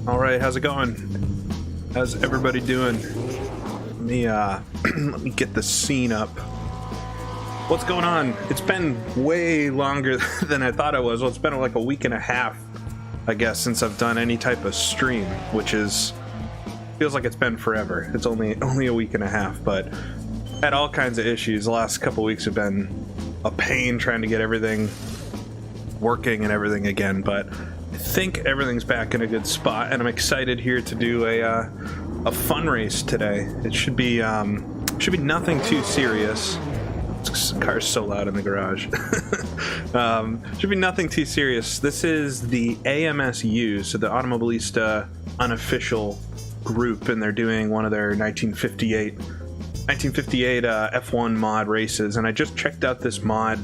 All right, how's it going? How's everybody doing? Let me let me get the scene up. What's going on? It's been way longer than I thought it was. Well, it's been like a week and a half, I guess, since I've done any type of stream, which feels like it's been forever. It's only a week and a half, but had all kinds of issues. The last couple weeks have been a pain trying to get everything working and everything again, but I think everything's back in a good spot, and I'm excited here to do a fun race today. It should be nothing too serious. This car's so loud in the garage. Should be nothing too serious. This is the AMSU, so the Automobilista Unofficial group, and they're doing one of their 1958 F1 mod races, and I just checked out this mod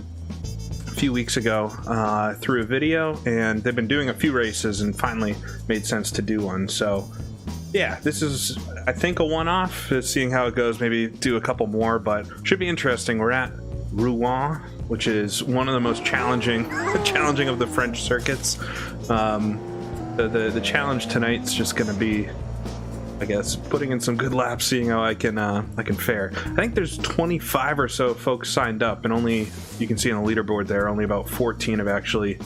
a few weeks ago through a video, and they've been doing a few races and finally made sense to do one. So yeah, this is, I think, a one-off, seeing how it goes, maybe do a couple more, but should be interesting. We're at Rouen, which is one of the most challenging of the French circuits. The challenge tonight's just going to be, I guess, putting in some good laps, seeing how I can fare. I think there's 25 or so folks signed up, and only, you can see on the leaderboard there, only about 14 have actually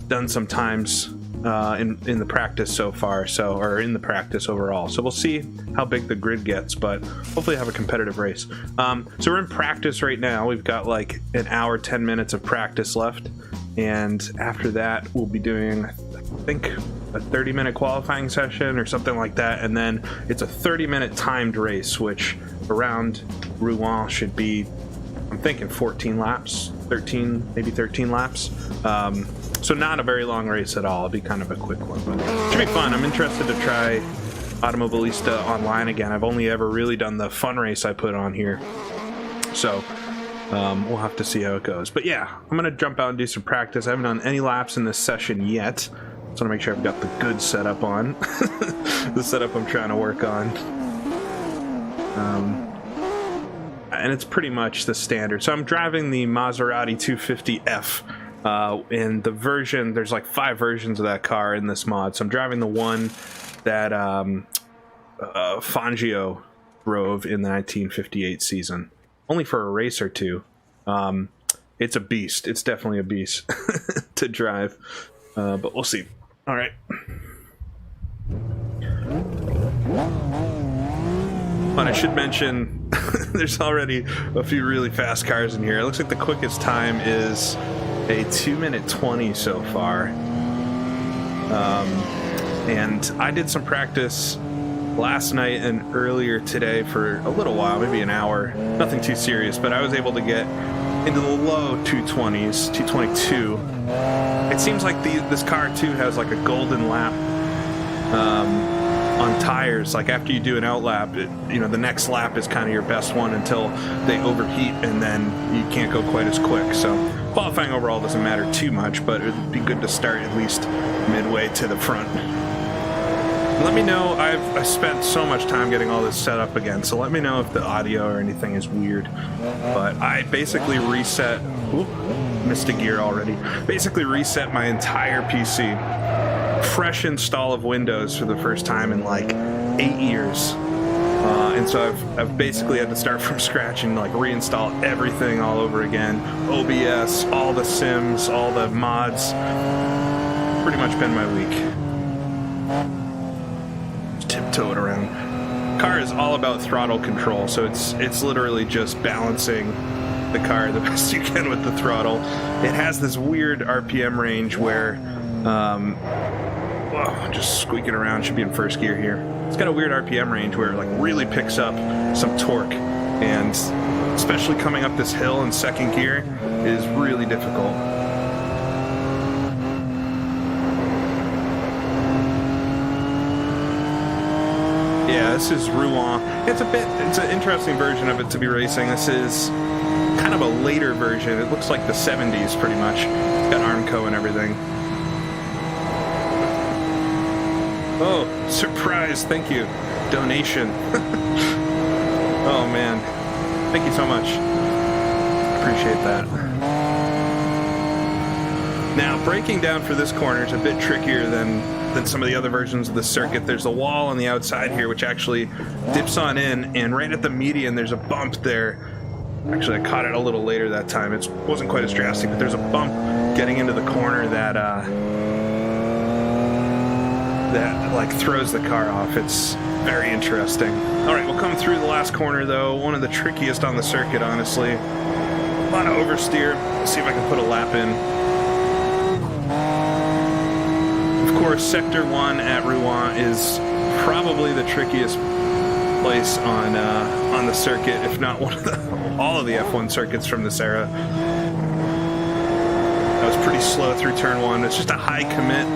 done some times in the practice so far, or in the practice overall. So we'll see how big the grid gets, but hopefully have a competitive race. So we're in practice right now. We've got like an hour, 10 minutes of practice left, and after that we'll be doing, I think, a 30-minute qualifying session or something like that, and then it's a 30-minute timed race, which around Rouen should be, I'm thinking 14 laps, 13, maybe 13 laps. So not a very long race at all. It'll be kind of a quick one, but it should be fun. I'm interested to try Automobilista online again. I've only ever really done the fun race I put on here, so we'll have to see how it goes. But yeah, I'm gonna jump out and do some practice. I haven't done any laps in this session yet, so I want to make sure I've got the good setup on. The setup I'm trying to work on. And it's pretty much the standard. So I'm driving the Maserati 250F. In the version, there's like 5 versions of that car in this mod. So I'm driving the one that Fangio drove in the 1958 season, only for a race or two. It's a beast. It's definitely a beast to drive, but we'll see. All right. But I should mention, there's already a few really fast cars in here. It looks like the quickest time is a 2-minute 20 so far. And I did some practice last night and earlier today for a little while, maybe an hour. Nothing too serious, but I was able to get into the low 220s, 222. It seems like this car too has like a golden lap on tires. Like after you do an out lap, the next lap is kind of your best one until they overheat, and then you can't go quite as quick. So qualifying overall doesn't matter too much, but it would be good to start at least midway to the front. Let me know. I spent so much time getting all this set up again, so let me know if the audio or anything is weird. But I basically reset, missed a gear already, basically reset my entire PC. Fresh install of Windows for the first time in like 8 years. And so I've basically had to start from scratch and like reinstall everything all over again. OBS, all the sims, all the mods. Pretty much been my week. Tiptoe it around. Car is all about throttle control, so it's literally just balancing the car the best you can with the throttle. It has this weird RPM range where just squeaking around, should be in first gear here. It's got a weird RPM range where it like really picks up some torque, and especially coming up this hill in second gear is really difficult. Yeah, this is Rouen. It's an interesting version of it to be racing. This is kind of a later version. It looks like the 70s pretty much. It's got Armco and everything. Oh, surprise, thank you. Donation. Oh man, thank you so much. Appreciate that. Now, breaking down for this corner is a bit trickier than some of the other versions of the circuit. There's a wall on the outside here which actually dips on in, and right at the median there's a bump there. Actually, I caught it a little later that time. It wasn't quite as drastic, but there's a bump getting into the corner that like throws the car off. It's very interesting. All right, we'll come through the last corner though. One of the trickiest on the circuit, honestly. A lot of oversteer. Let's see if I can put a lap in. Of course, Sector 1 at Rouen is probably the trickiest place on the circuit, if not all of the F1 circuits from this era. That was pretty slow through turn 1. It's just a high commit.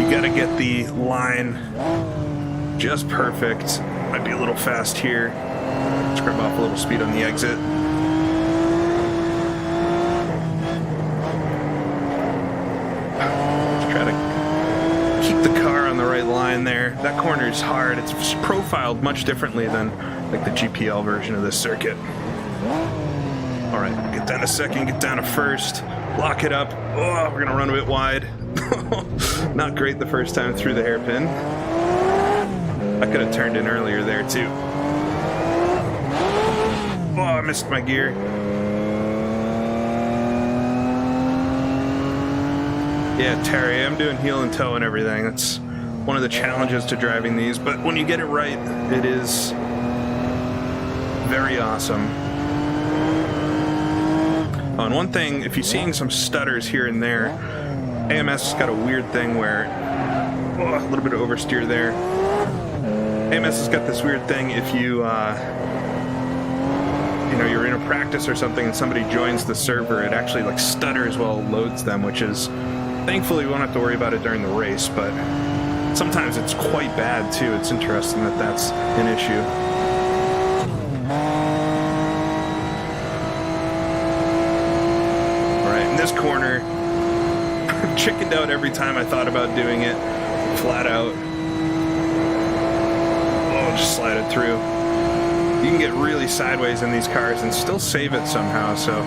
You gotta get the line just perfect. Might be a little fast here. Scrub off a little speed on the exit. Let's try to keep the car on the right line there. That corner is hard. It's profiled much differently than like the GPL version of this circuit. All right, get down to second, get down to first, lock it up. Oh, we're gonna run a bit wide. Not great the first time through the hairpin. I could have turned in earlier there too. Oh, I missed my gear. Yeah, Terry, I'm doing heel and toe and everything. That's one of the challenges to driving these, but when you get it right, it is very awesome. Oh, and one thing, if you're seeing some stutters here and there, AMS has got a weird thing where, a little bit of oversteer there. AMS has got this weird thing if you, you're in a practice or something and somebody joins the server, it actually like stutters while it loads them, which is, thankfully we won't have to worry about it during the race, but sometimes it's quite bad too. It's interesting that that's an issue. All right, in this corner, chickened out every time I thought about doing it, flat out. Oh, just slide it through. You can get really sideways in these cars and still save it somehow, so.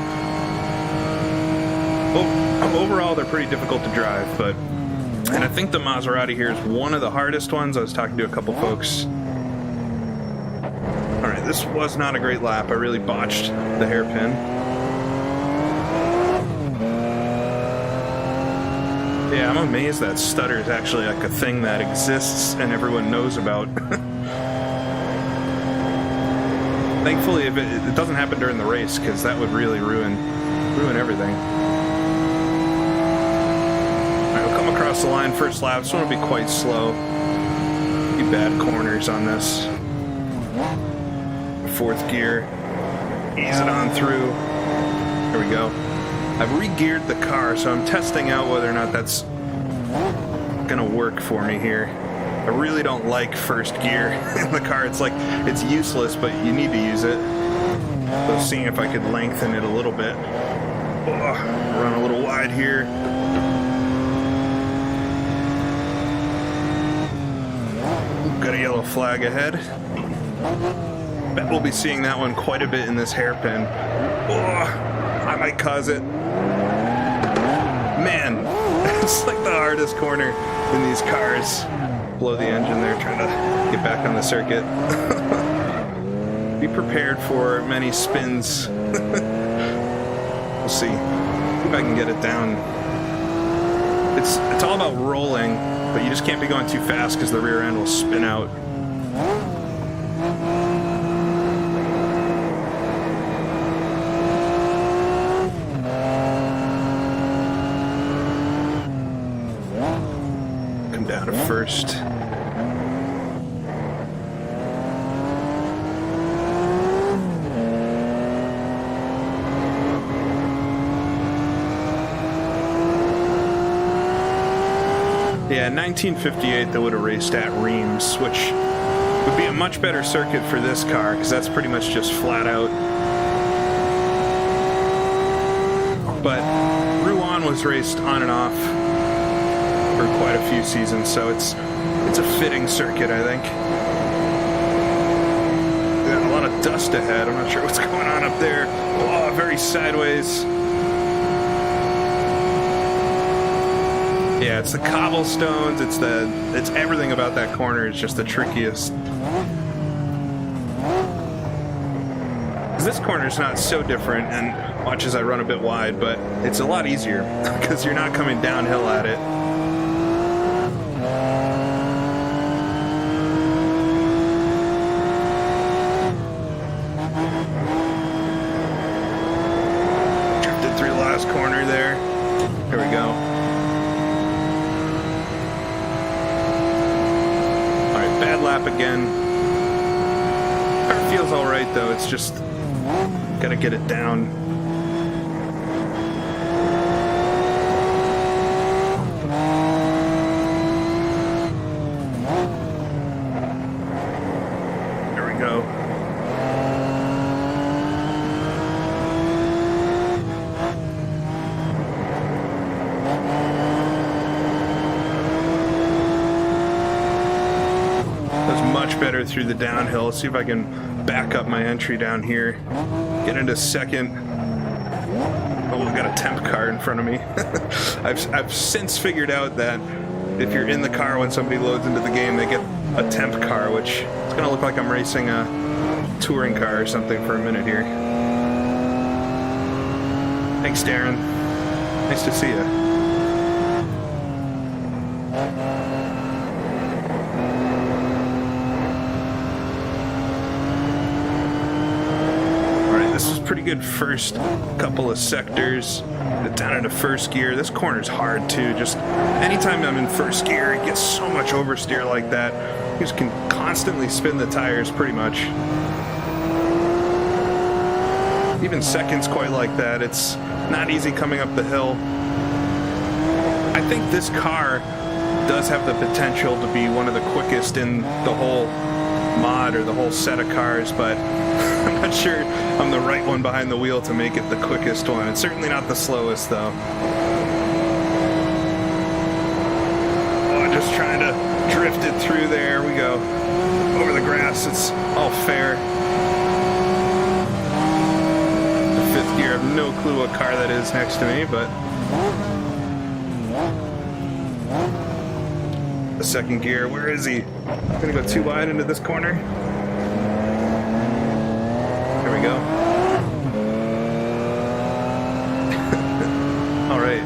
Overall, they're pretty difficult to drive, and I think the Maserati here is one of the hardest ones. I was talking to a couple folks. All right, this was not a great lap. I really botched the hairpin. Yeah, I'm amazed that stutter is actually like a thing that exists and everyone knows about. Thankfully, if it doesn't happen during the race, because that would really ruin everything. All right, we'll come across the line first lap. This one will be quite slow. Pretty bad corners on this. Fourth gear. Ease it on through. There we go. I've re-geared the car, so I'm testing out whether or not that's gonna work for me here. I really don't like first gear in the car. It's like, it's useless, but you need to use it. So seeing if I could lengthen it a little bit. Oh, run a little wide here. Got a yellow flag ahead. Bet we'll be seeing that one quite a bit in this hairpin. Oh, I might cause it. Man, it's like the hardest corner in these cars. Blow the engine there, trying to get back on the circuit. Be prepared for many spins. We'll see if I can get it down. It's all about rolling, but you just can't be going too fast because the rear end will spin out. Come down to first. Yeah, in 1958 they would have raced at Reims, which would be a much better circuit for this car because that's pretty much just flat out. But Rouen was raced on and off for quite a few seasons, so it's a fitting circuit, I think. Got a lot of dust ahead. I'm not sure what's going on up there. Oh, very sideways. Yeah, it's the cobblestones, it's everything about that corner is just the trickiest. This corner is not so different, and watch as I run a bit wide, but it's a lot easier because you're not coming downhill at it. Drifted through the last corner there. There we go. All right, bad lap again. Car feels all right though. It's just gotta get it down. There we go. That's much better through the downhill. Let's see if I can back up my entry down here. Get into second. Oh, I've got a temp car in front of me. I've since figured out that if you're in the car when somebody loads into the game, they get a temp car, which it's gonna look like I'm racing a touring car or something for a minute here. Thanks, Darren. Nice to see you. Pretty good first couple of sectors. Get down into first gear. This corner's hard too. Just anytime I'm in first gear, it gets so much oversteer like that. You just can constantly spin the tires pretty much. Even second's quite like that. It's not easy coming up the hill. I think this car does have the potential to be one of the quickest in the whole mod or the whole set of cars, but I'm not sure I'm the right one behind the wheel to make it the quickest one. It's certainly not the slowest, though. Oh, just trying to drift it through there. We go. Over the grass. It's all fair. The fifth gear. I have no clue what car that is next to me, but... the second gear. Where is he? I'm gonna go too wide into this corner. There we go. All right.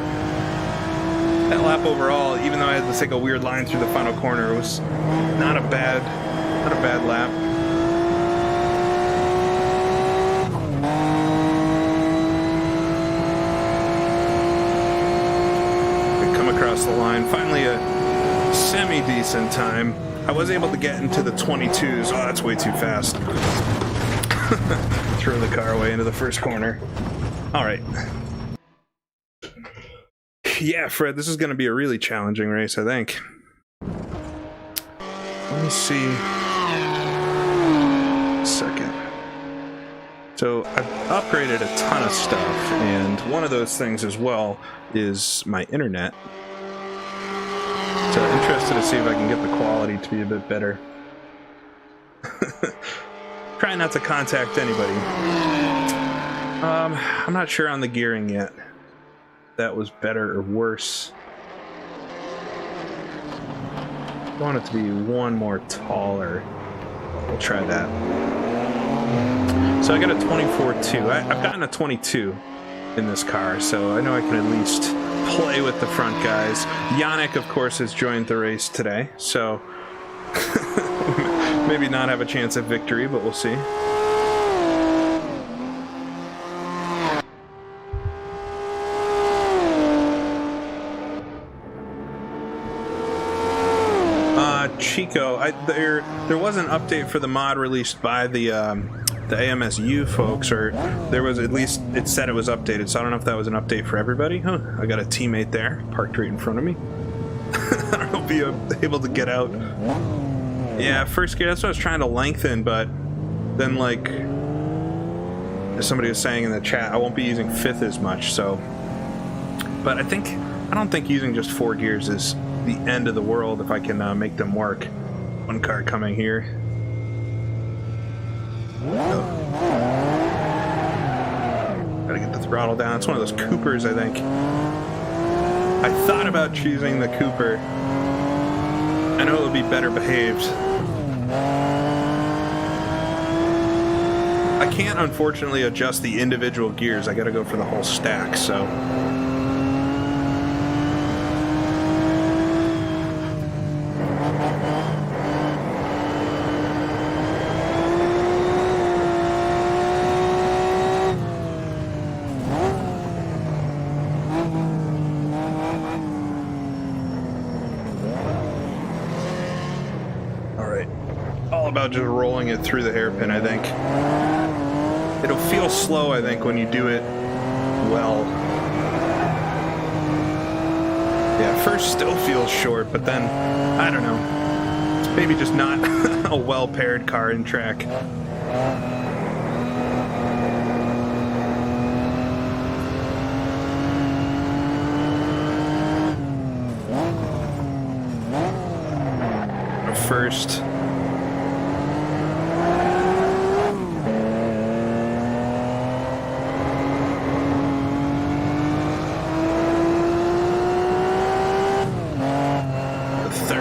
That lap overall, even though I had to take a weird line through the final corner, was not a bad lap. We come across the line. Finally, a semi-decent time. I was able to get into the 22s. Oh, that's way too fast. Throw the car away into the first corner. All right. Yeah, Fred, this is going to be a really challenging race, I think. Let me see. Second. So I've upgraded a ton of stuff, and one of those things as well is my internet. So interested to see if I can get the quality to be a bit better. Try not to contact anybody. I'm not sure on the gearing yet. That was better or worse. I want it to be one more taller. We'll try that. So I got a 24.2. I've gotten a 22 in this car, so I know I can at least play with the front guys. Yannick, of course, has joined the race today, so maybe not have a chance at victory, but we'll see. Chico, there was an update for the mod released by the AMS U folks, or there was, at least it said it was updated, so I don't know if that was an update for everybody. Huh, I got a teammate there, parked right in front of me. I don't know if you'll be able to get out. Yeah, first gear, that's what I was trying to lengthen, but then, like, as somebody was saying in the chat, I won't be using fifth as much, so. But I don't think using just 4 gears is the end of the world if I can make them work. One car coming here. Gotta get the throttle down. It's one of those Coopers, I think. I thought about choosing the Cooper. I know it would be better behaved. I can't, unfortunately, adjust the individual gears. I gotta go for the whole stack, so... About just rolling it through the hairpin, I think. It'll feel slow, I think, when you do it well. Yeah, first still feels short, but then, I don't know. It's maybe just not a well-paired car and track. First.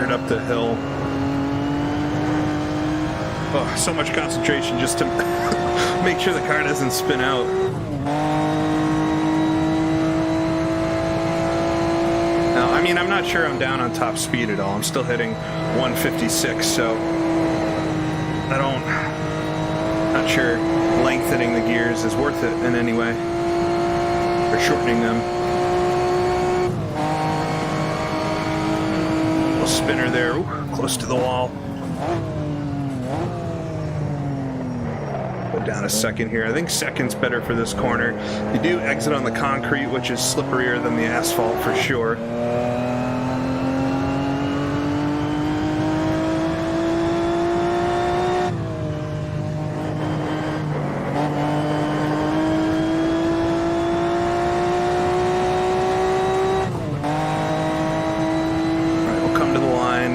Up the hill. Oh, so much concentration just to make sure the car doesn't spin out. Now, I mean, I'm not sure I'm down on top speed at all. I'm still hitting 156, so not sure lengthening the gears is worth it in any way, or shortening them. Spinner there. Ooh, close to the wall. Go down a second here. I think second's better for this corner. You do exit on the concrete, which is slipperier than the asphalt for sure.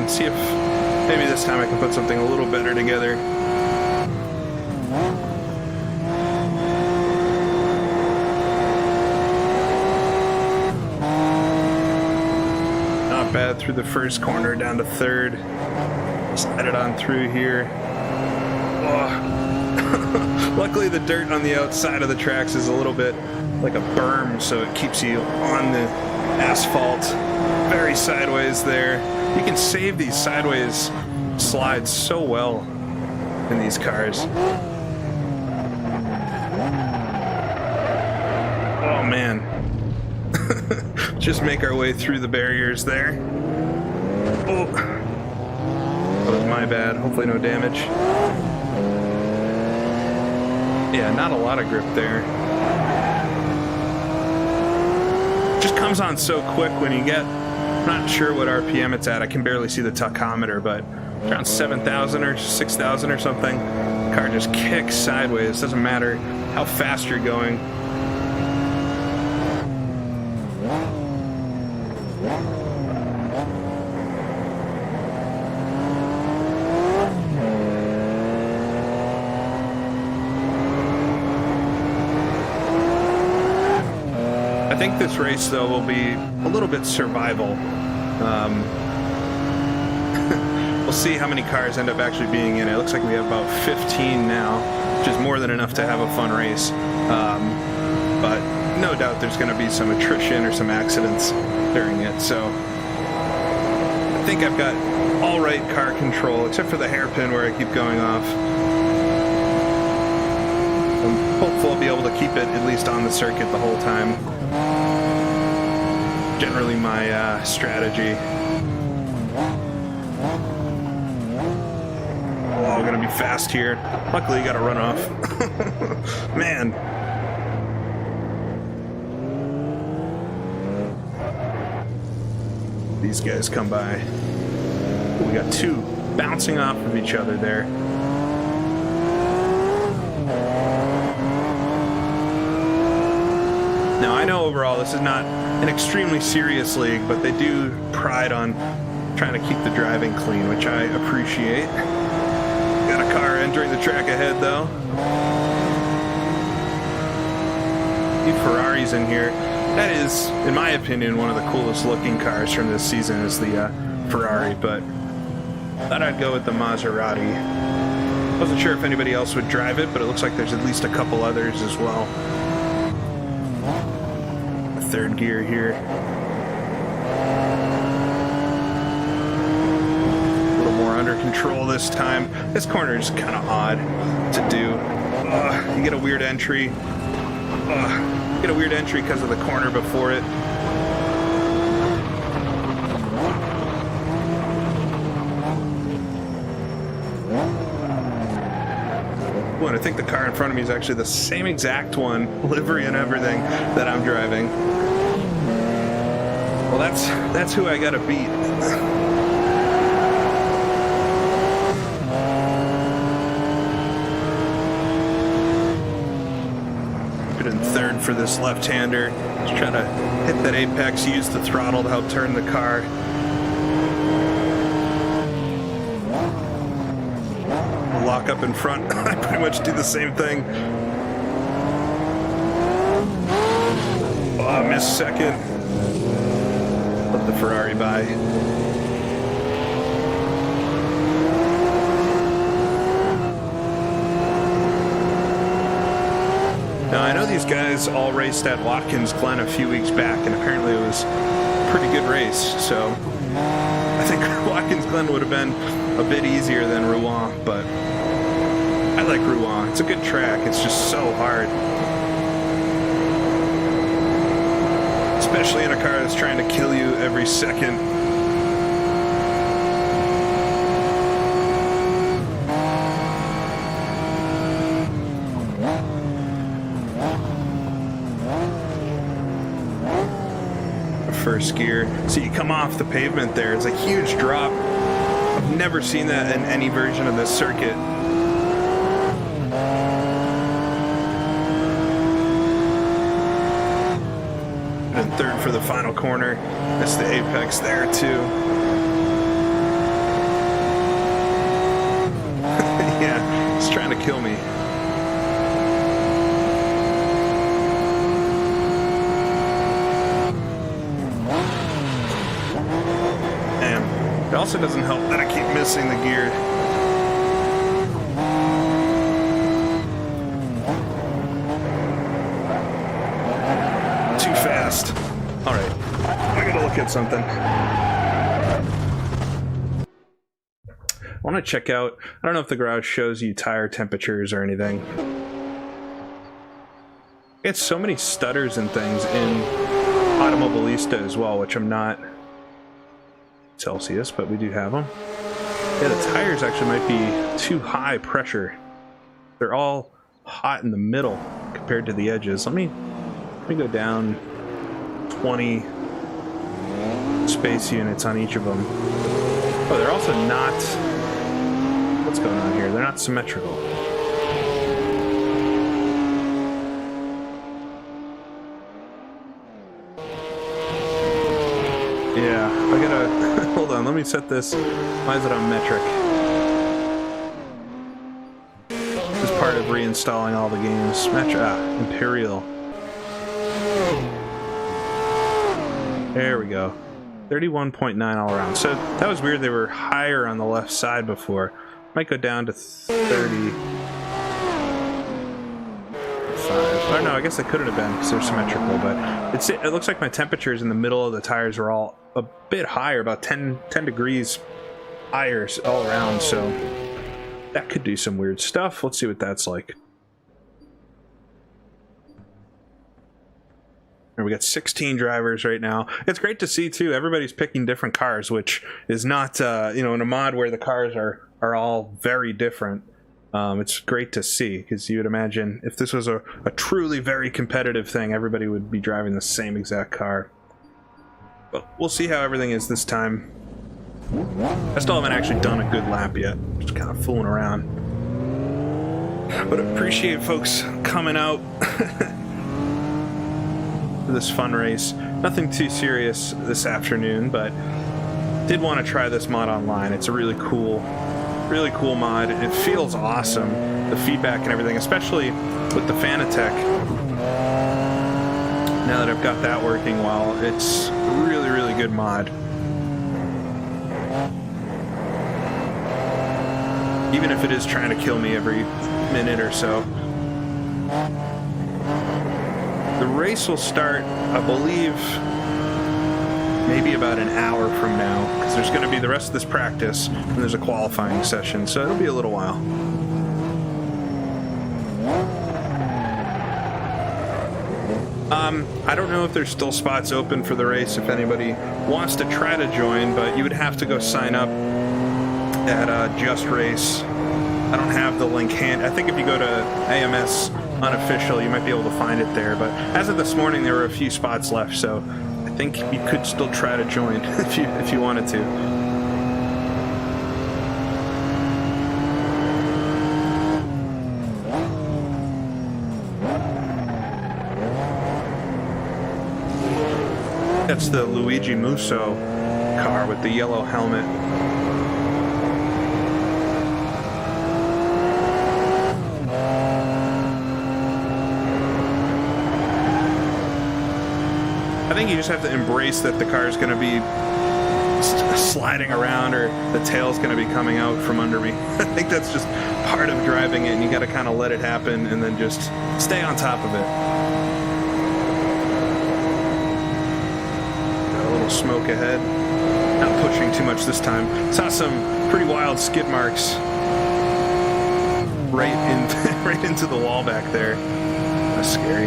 See if maybe this time I can put something a little better together. Not bad through the first corner, down to third. Slide it on through here. Oh. Luckily the dirt on the outside of the tracks is a little bit like a berm, so it keeps you on the asphalt. Very sideways there. You can save these sideways slides so well in these cars. Oh man. Just make our way through the barriers there. Oh, that was my bad. Hopefully no damage. Yeah, not a lot of grip there. Just comes on so quick when you get... I'm not sure what RPM it's at. I can barely see the tachometer, but around 7,000 or 6,000 or something. The car just kicks sideways. Doesn't matter how fast you're going. I think this race, though, will be a little bit survival. We'll see how many cars end up actually being in it. It looks like we have about 15 now, which is more than enough to have a fun race. But no doubt there's going to be some attrition or some accidents during it. So I think I've got all right car control, except for the hairpin where I keep going off. I'm hopeful I'll be able to keep it at least on the circuit the whole time. Generally my strategy. Oh, I'm gonna be fast here. Luckily, you got a runoff. Man. These guys come by. Ooh, we got two bouncing off of each other there. Now, I know overall this is not an extremely serious league, but they do pride on trying to keep the driving clean, which I appreciate. Got a car entering the track ahead, though. Few Ferraris in here. That is, in my opinion, one of the coolest looking cars from this season is the Ferrari, but thought I'd go with the Maserati. Wasn't sure if anybody else would drive it, but it looks like there's at least a couple others as well. Third gear here. A little more under control this time. This corner is kind of odd to do. You get a weird entry. You get a weird entry because of the corner before it. And I think the car in front of me is actually the same exact one, livery and everything, that I'm driving. Well, that's who I gotta beat. Put in third for this left-hander. Just trying to hit that apex, use the throttle to help turn the car. Lock up in front. I pretty much do the same thing. Oh, I missed second. Let the Ferrari by. Now, I know these guys all raced at Watkins Glen a few weeks back, and apparently it was a pretty good race, so I think Watkins Glen would have been a bit easier than Rouen, but I like Rouen. It's a good track. It's just so hard. Especially in a car that's trying to kill you every second. First gear. So you come off the pavement there. It's a huge drop. I've never seen that in any version of this circuit. And third for the final corner. Missed the apex there too. Yeah, he's trying to kill me. Damn. It also doesn't help that I keep missing the gear. All right, I gotta look at something. I want to check out, I don't know if the garage shows you tire temperatures or anything. It's so many stutters and things in Automobilista as well, which I'm not Celsius, but we do have them. Yeah, the tires actually might be too high pressure. They're all hot in the middle compared to the edges. Let me go down 20 space units on each of them. Oh, they're also not... What's going on here? They're not symmetrical. Yeah, I gotta... Hold on, let me set this. Why is it on metric? This is part of reinstalling all the games. Imperial. There we go. 31.9 all around. So that was weird. They were higher on the left side before. Might go down to 35. Oh no, I guess they couldn't have been because they're symmetrical, but it looks like my temperatures in the middle of the tires are all a bit higher, about 10 degrees higher all around, so that could do some weird stuff. Let's see what that's like. And we got 16 drivers right now. It's great to see too. Everybody's picking different cars, which is not, you know, in a mod where the cars are all very different. It's great to see because you would imagine if this was a truly very competitive thing, everybody would be driving the same exact car. But we'll see how everything is this time. I still haven't actually done a good lap yet. Just kind of fooling around. But appreciate folks coming out. This fun race. Nothing too serious this afternoon, but did want to try this mod online. It's a really cool mod. It feels awesome, the feedback and everything, especially with the Fanatec Now that I've got that working well, it's a really, really good mod. Even if it is trying to kill me every minute or so. The race will start, I believe, maybe about an hour from now, because there's going to be the rest of this practice, and there's a qualifying session, so it'll be a little while. I don't know if there's still spots open for the race if anybody wants to try to join, but you would have to go sign up at Just Race. I don't have the link hand. I think if you go to AMS Unofficial, you might be able to find it there. But as of this morning, there were a few spots left, so I think you could still try to join if you wanted to. That's the Luigi Musso car with the yellow helmet. I think you just have to embrace that the car is going to be sliding around, or the tail's going to be coming out from under me. I think that's just part of driving it, and you got to kind of let it happen and then just stay on top of it. Smoke ahead. Not pushing too much this time. Saw some pretty wild skid marks right into the wall back there. That's scary.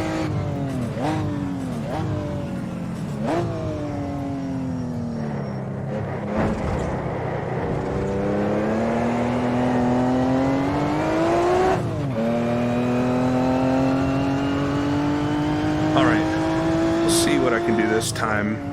All right. We'll see what I can do this time.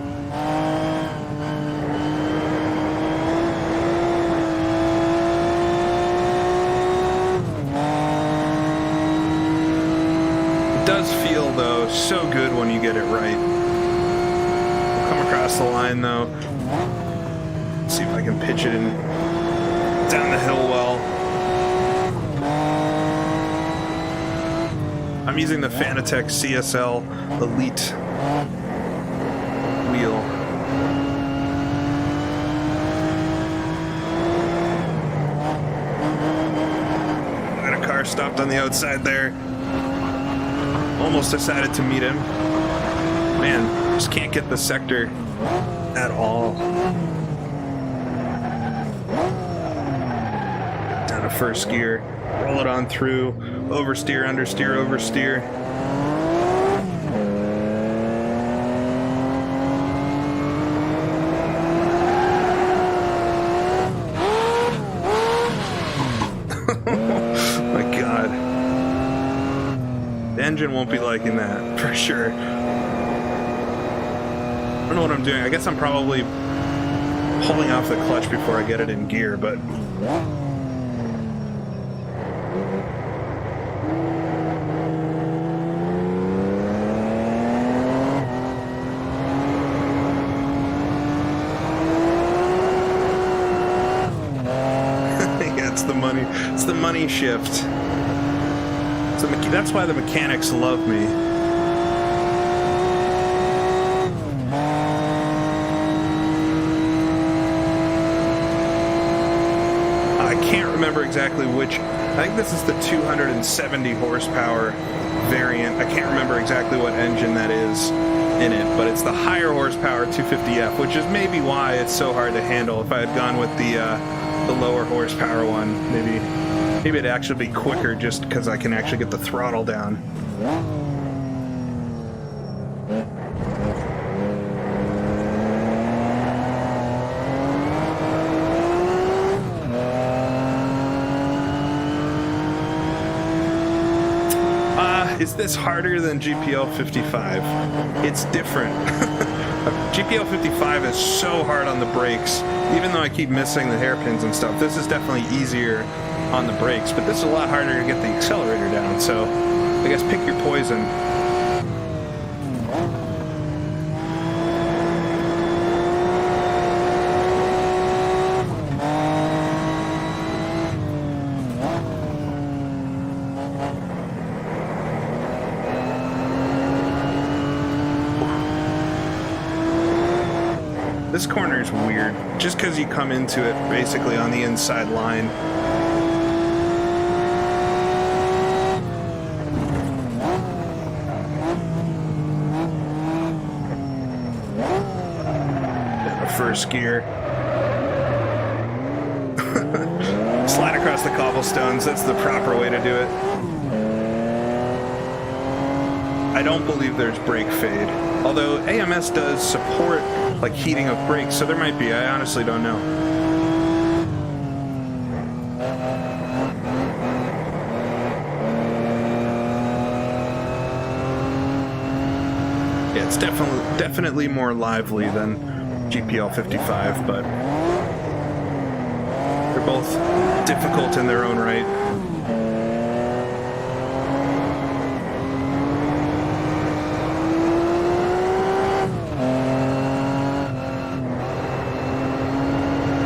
Does feel, though, so good when you get it right. We'll come across the line, though. Let's see if I can pitch it in down the hill well. I'm using the Fanatec CSL Elite wheel. Got a car stopped on the outside there. Almost decided to meet him. Man, just can't get the sector at all. Down to first gear. Roll it on through. Oversteer, understeer, oversteer. Engine won't be liking that for sure. I don't know what I'm doing. I guess I'm probably pulling off the clutch before I get it in gear, but yeah, it's the money. It's the money shift. So that's why the mechanics love me. I can't remember exactly which. I think this is the 270 horsepower variant. I can't remember exactly what engine that is in it, but it's the higher horsepower 250F, which is maybe why it's so hard to handle. If I had gone with the lower horsepower one, maybe it'd actually be quicker just because I can actually get the throttle down. Is this harder than GPL 55? It's different. GPL 55 is so hard on the brakes, even though I keep missing the hairpins and stuff. This is definitely easier on the brakes, but this is a lot harder to get the accelerator down, so I guess pick your poison. This corner is weird, just because you come into it basically on the inside line. First gear. Slide across the cobblestones, that's the proper way to do it. I don't believe there's brake fade, although AMS does support like heating of brakes, so there might be. I honestly don't know. Yeah, it's definitely more lively than GPL 55, but they're both difficult in their own right.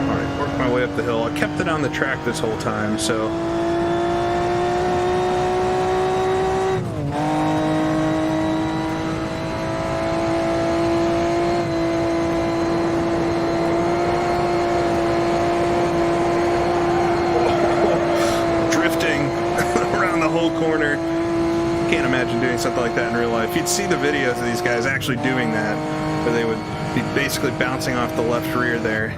Alright, work my way up the hill. I kept it on the track this whole time, so corner. Can't imagine doing something like that in real life. You'd see the videos of these guys actually doing that, where they would be basically bouncing off the left rear there.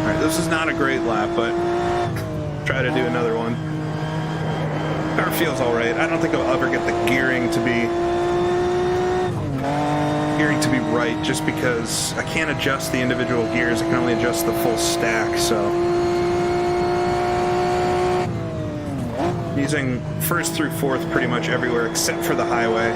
Alright, this is not a great lap, but try to do another one. Car feels alright. I don't think I'll ever get the gearing to be right, just because I can't adjust the individual gears. I can only adjust the full stack, so using first through fourth pretty much everywhere except for the highway.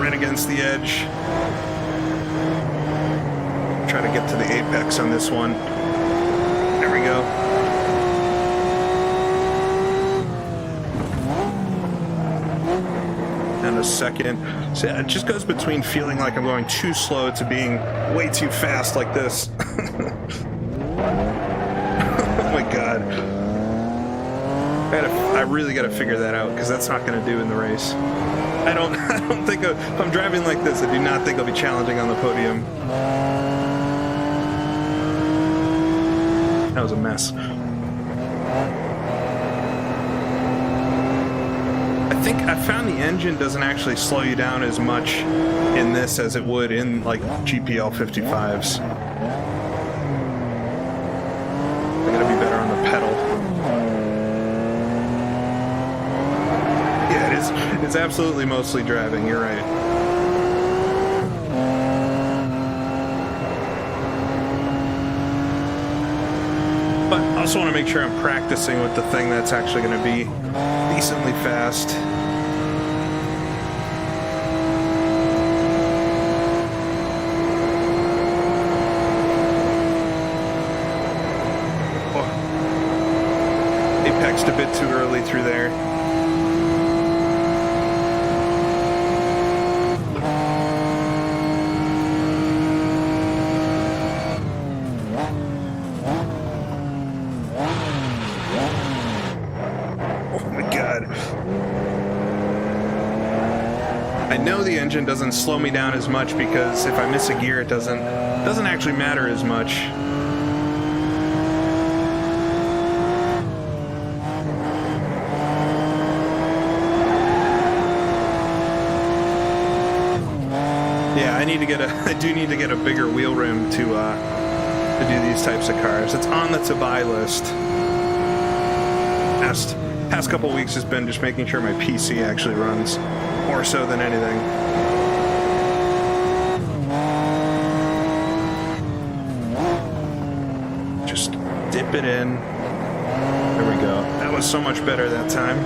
Against the edge. Try to get to the apex on this one. There we go. And a second. So yeah, it just goes between feeling like I'm going too slow to being way too fast like this. Oh my god. I really got to figure that out, because that's not going to do in the race. I don't think if I'm driving like this, I do not think I'll be challenging on the podium. That was a mess. I found the engine doesn't actually slow you down as much in this as it would in like GPL 55s. I gotta be better on the pedal. It's absolutely mostly driving, you're right. But I also want to make sure I'm practicing with the thing that's actually going to be decently fast. Oh. Apexed a bit too early through there. I know the engine doesn't slow me down as much, because if I miss a gear, it doesn't actually matter as much. Yeah, I do need to get a bigger wheel rim to do these types of cars. It's on the to-buy list. Past couple weeks has been just making sure my PC actually runs, more so than anything. Just dip it in. There we go. That was so much better that time.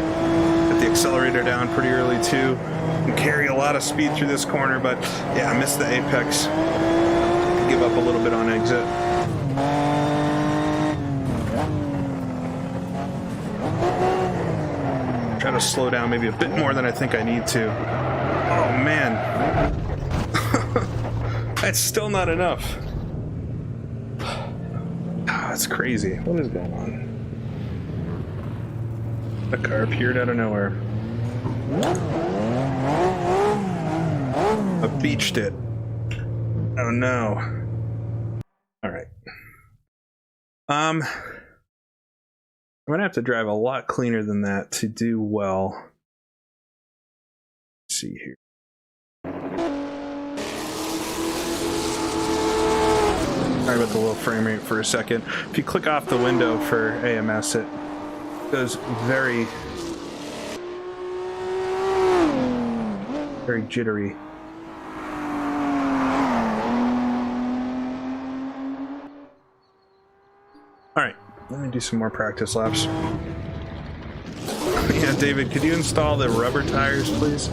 Got the accelerator down pretty early too. And carry a lot of speed through this corner, but yeah, I missed the apex. Give up a little bit on exit. to slow down maybe a bit more than I think I need to. Oh, man. That's still not enough. That's crazy. What is going on? A car appeared out of nowhere. I beached it. Oh no. Alright. I'm gonna have to drive a lot cleaner than that to do well. Let's see here. Sorry about the low frame rate for a second. If you click off the window for AMS, it goes very jittery. Alright, let me do some more practice laps. Yeah, David, could you install the rubber tires, please?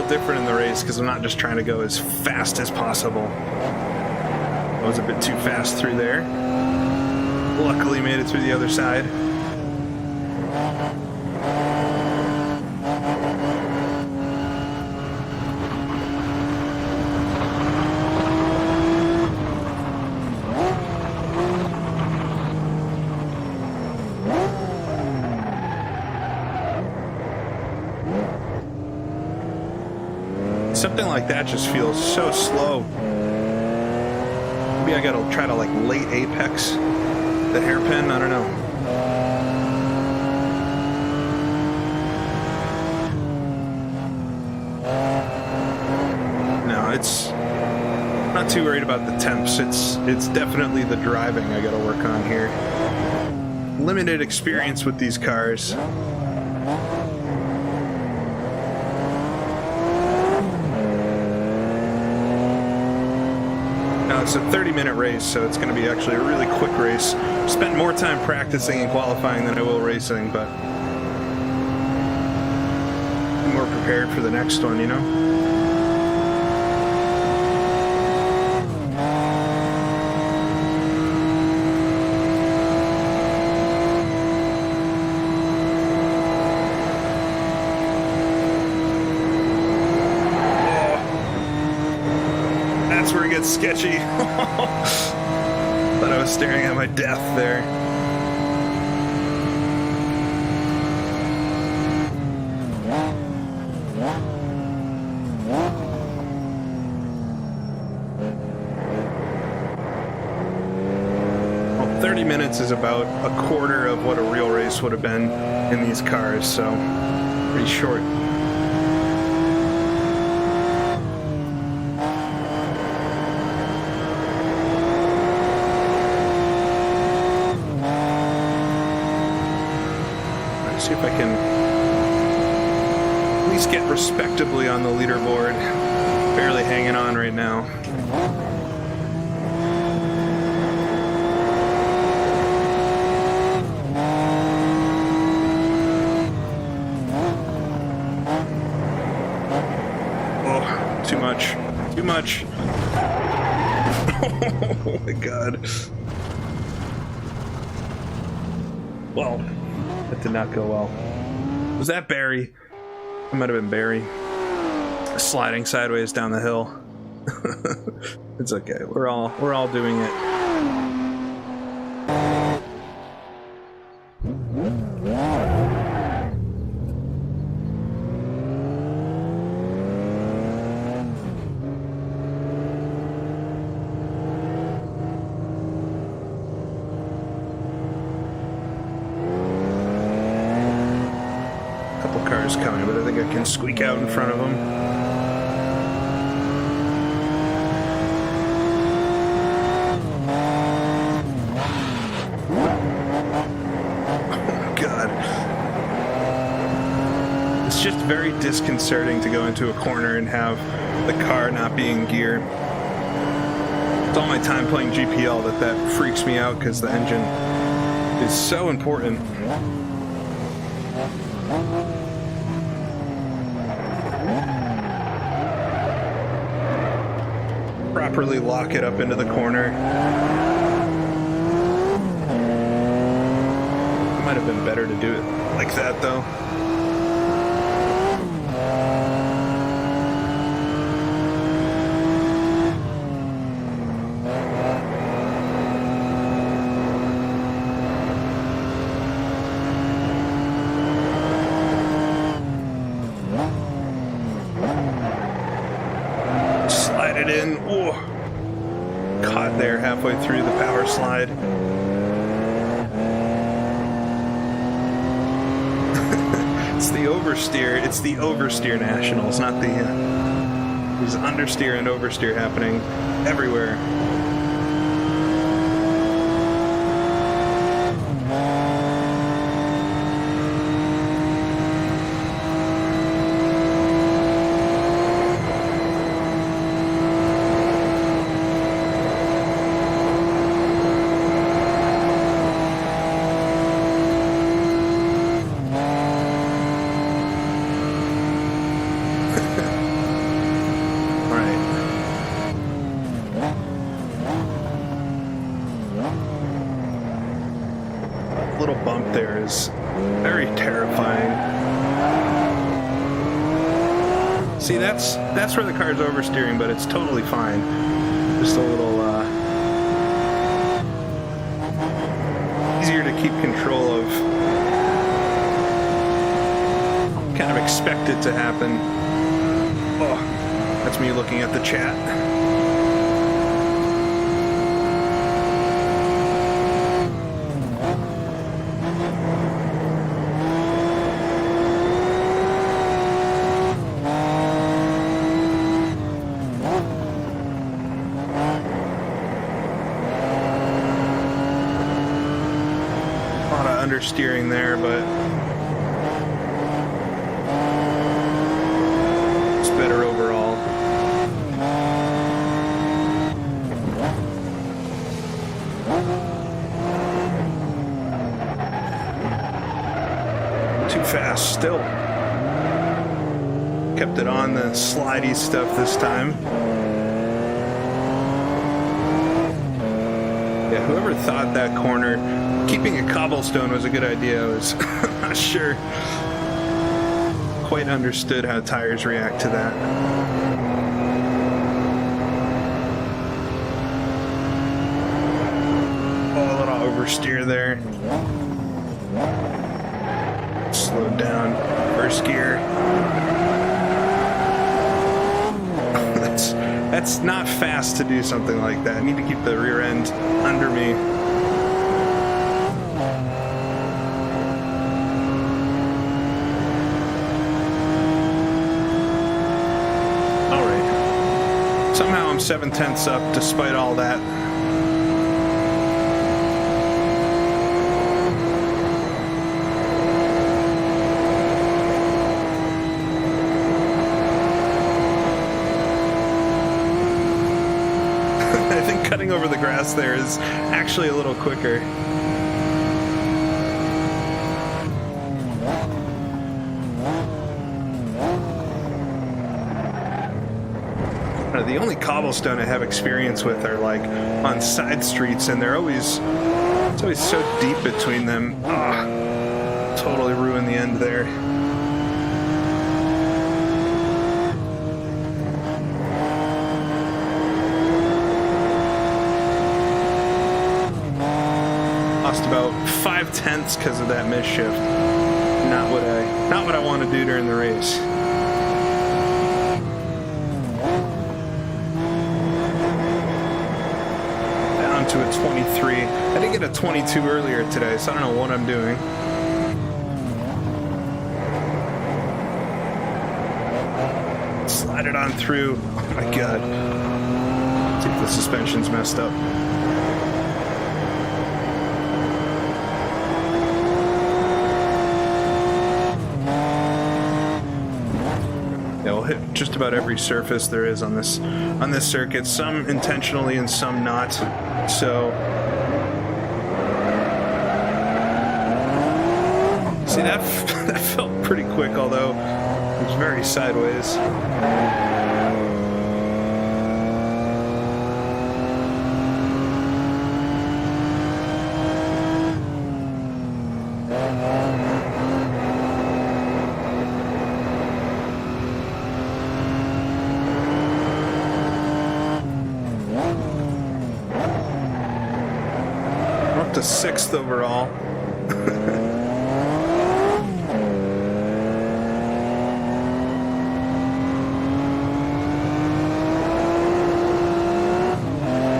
Different in the race because I'm not just trying to go as fast as possible. I was a bit too fast through there. Luckily made it through the other side. Something like that just feels so slow. Maybe I gotta try to like late apex the hairpin, I don't know. No, it's not too worried about the temps. It's definitely the driving I gotta work on here. Limited experience with these cars. It's a 30-minute race, so it's going to be actually a really quick race. Spent more time practicing and qualifying than I will racing, but I'm more prepared for the next one, you know? Where it gets sketchy. Thought I was staring at my death there. Well, 30 minutes is about a quarter of what a real race would have been in these cars, so pretty short. See if I can at least get respectably on the leaderboard. Barely hanging on right now. Oh, too much. Too much. Oh my god. Well, that did not go well. Was that Barry? It might have been Barry. Sliding sideways down the hill. It's okay. We're all doing it. Coming, but I think I can squeak out in front of them. Oh, God. This It's just very disconcerting to go into a corner and have the car not be in gear. It's all my time playing GPL that freaks me out because the engine is so important. Properly lock it up into the corner. It might have been better to do it like that though. In. Oh, caught there halfway through the power slide. It's the oversteer. It's the oversteer nationals, not the. There's understeer and oversteer happening everywhere. Little bump there is very terrifying. See, that's where the car's oversteering, but it's totally fine. Just a little easier to keep control of. Kind of expect it to happen. Oh, that's me looking at the chat. Understeering there, but it's better overall. Too fast still. Kept it on the slidey stuff this time. Yeah, whoever thought that corner keeping a cobblestone was a good idea. I was not sure quite understood how tires react to that. Oh, a little oversteer there. Slowed down. First gear. That's not fast to do something like that. I need to keep the rear end under me. Somehow I'm 7/10 up despite all that. I think cutting over the grass there is actually a little quicker. The only cobblestone I have experience with are like on side streets, and it's always so deep between them. Totally ruined the end there. Lost about 5/10 because of that misshift. Not what I want to do during the race. To a 23. I did get a 22 earlier today, so I don't know what I'm doing. Slide it on through. Oh my god. Let's see if the suspension's messed up. hit just about every surface there is on this circuit, some intentionally and some not. So see, that felt pretty quick, although it was very sideways. We're up to 6th overall.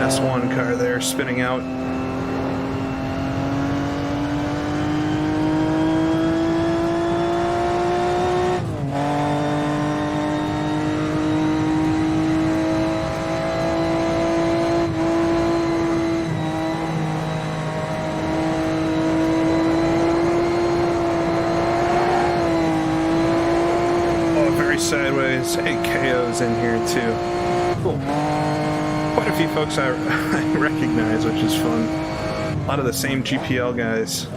S1 car there spinning out. Oh, very sideways. Hey, KO's in here too. Cool. Quite a few folks I recognize, which is fun. A lot of the same GPL guys.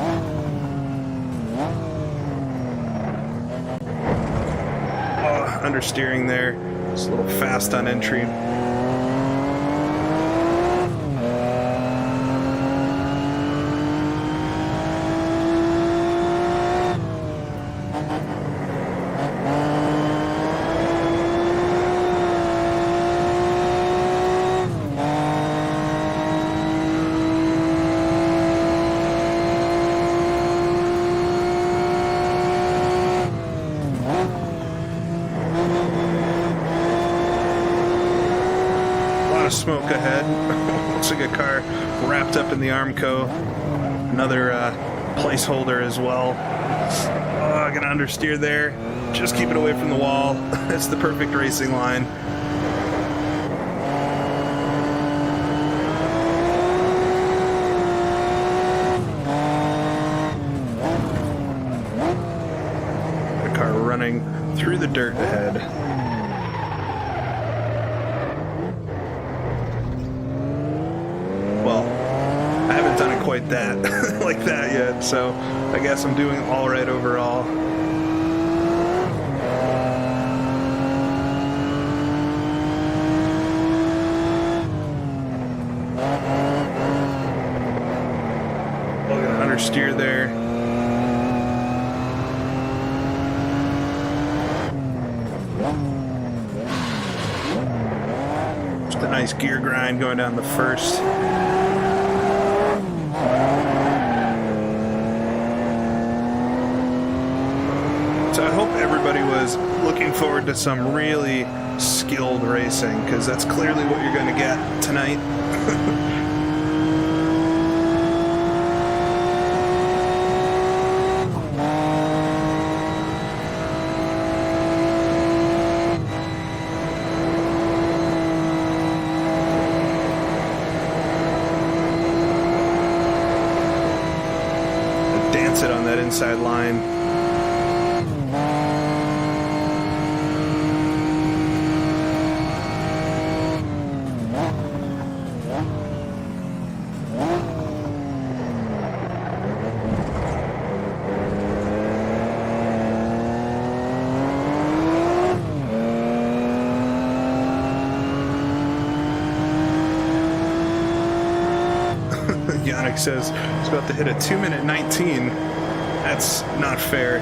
Oh, understeering there. Just a little fast on entry. Smoke ahead. Looks like a car wrapped up in the Armco. Another placeholder as well. Oh, I'm gonna understeer there. Just keep it away from the wall. That's the perfect racing line. The car running through the dirt ahead. Quite that like that yet, so I guess I'm doing all right overall. I'm gonna understeer there. Just a nice gear grind going down the first. So I hope everybody was looking forward to some really skilled racing, because that's clearly what you're going to get tonight. Dance it on that inside line. Yannick says he's about to hit a 2:19. That's not fair.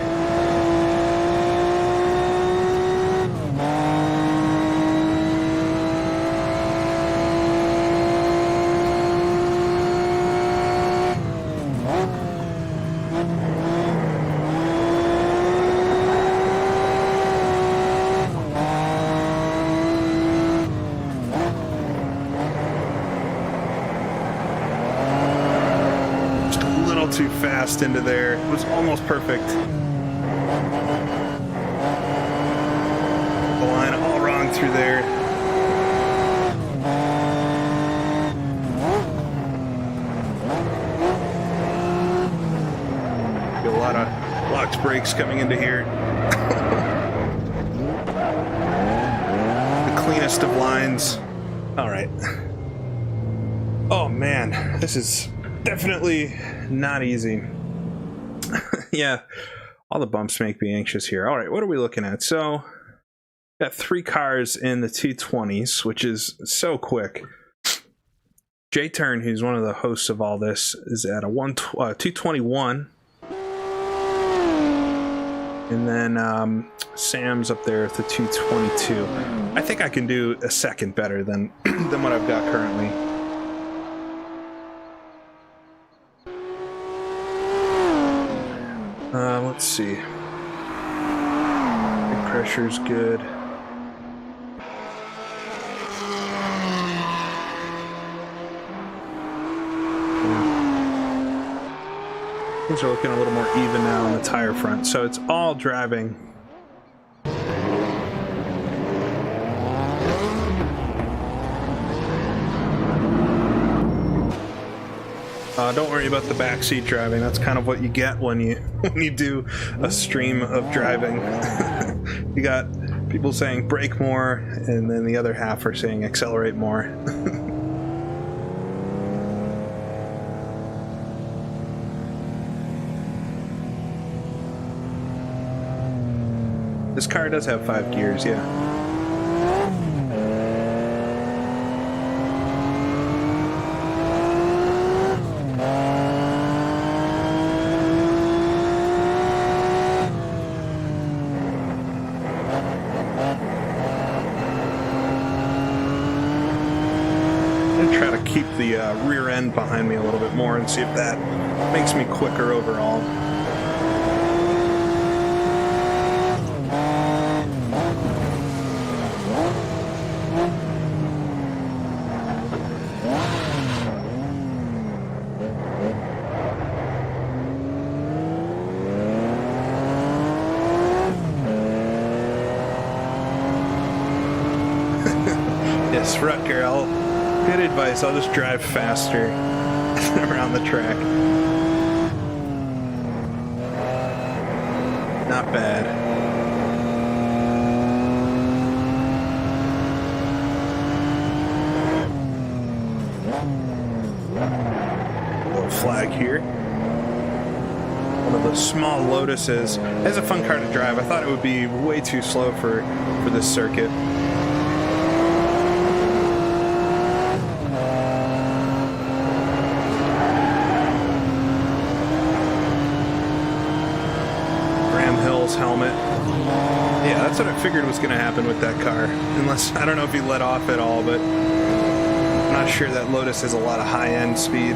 Too fast into there. It was almost perfect. The line all wrong through there. Got a lot of locked brakes coming into here. cleanest of lines. All right. Oh man, this is definitely not easy. Yeah, all the bumps make me anxious here. All right, what are we looking at? So, got 3 cars in the 220s, which is so quick. Jay Turn, who's one of the hosts of all this, is at a 221. And then Sam's up there at the 222. I think I can do a second better than what I've got currently. Let's see. Big pressure's good. Things are looking a little more even now on the tire front, so it's all driving. Don't worry about the backseat driving. That's kind of what you get when you do a stream of driving. You got people saying brake more, and then the other half are saying accelerate more. This car does have 5 gears, yeah. I'm gonna try to keep the rear end behind me a little bit more and see if that makes me quicker overall. Yes, Rutger, good advice. I'll just drive faster around the track. Not bad. Little flag here. One of the small Lotuses. It's a fun car to drive. I thought it would be way too slow for this circuit. Helmet. Yeah, that's what I figured was going to happen with that car. Unless, I don't know if he let off at all, but I'm not sure that Lotus has a lot of high-end speed.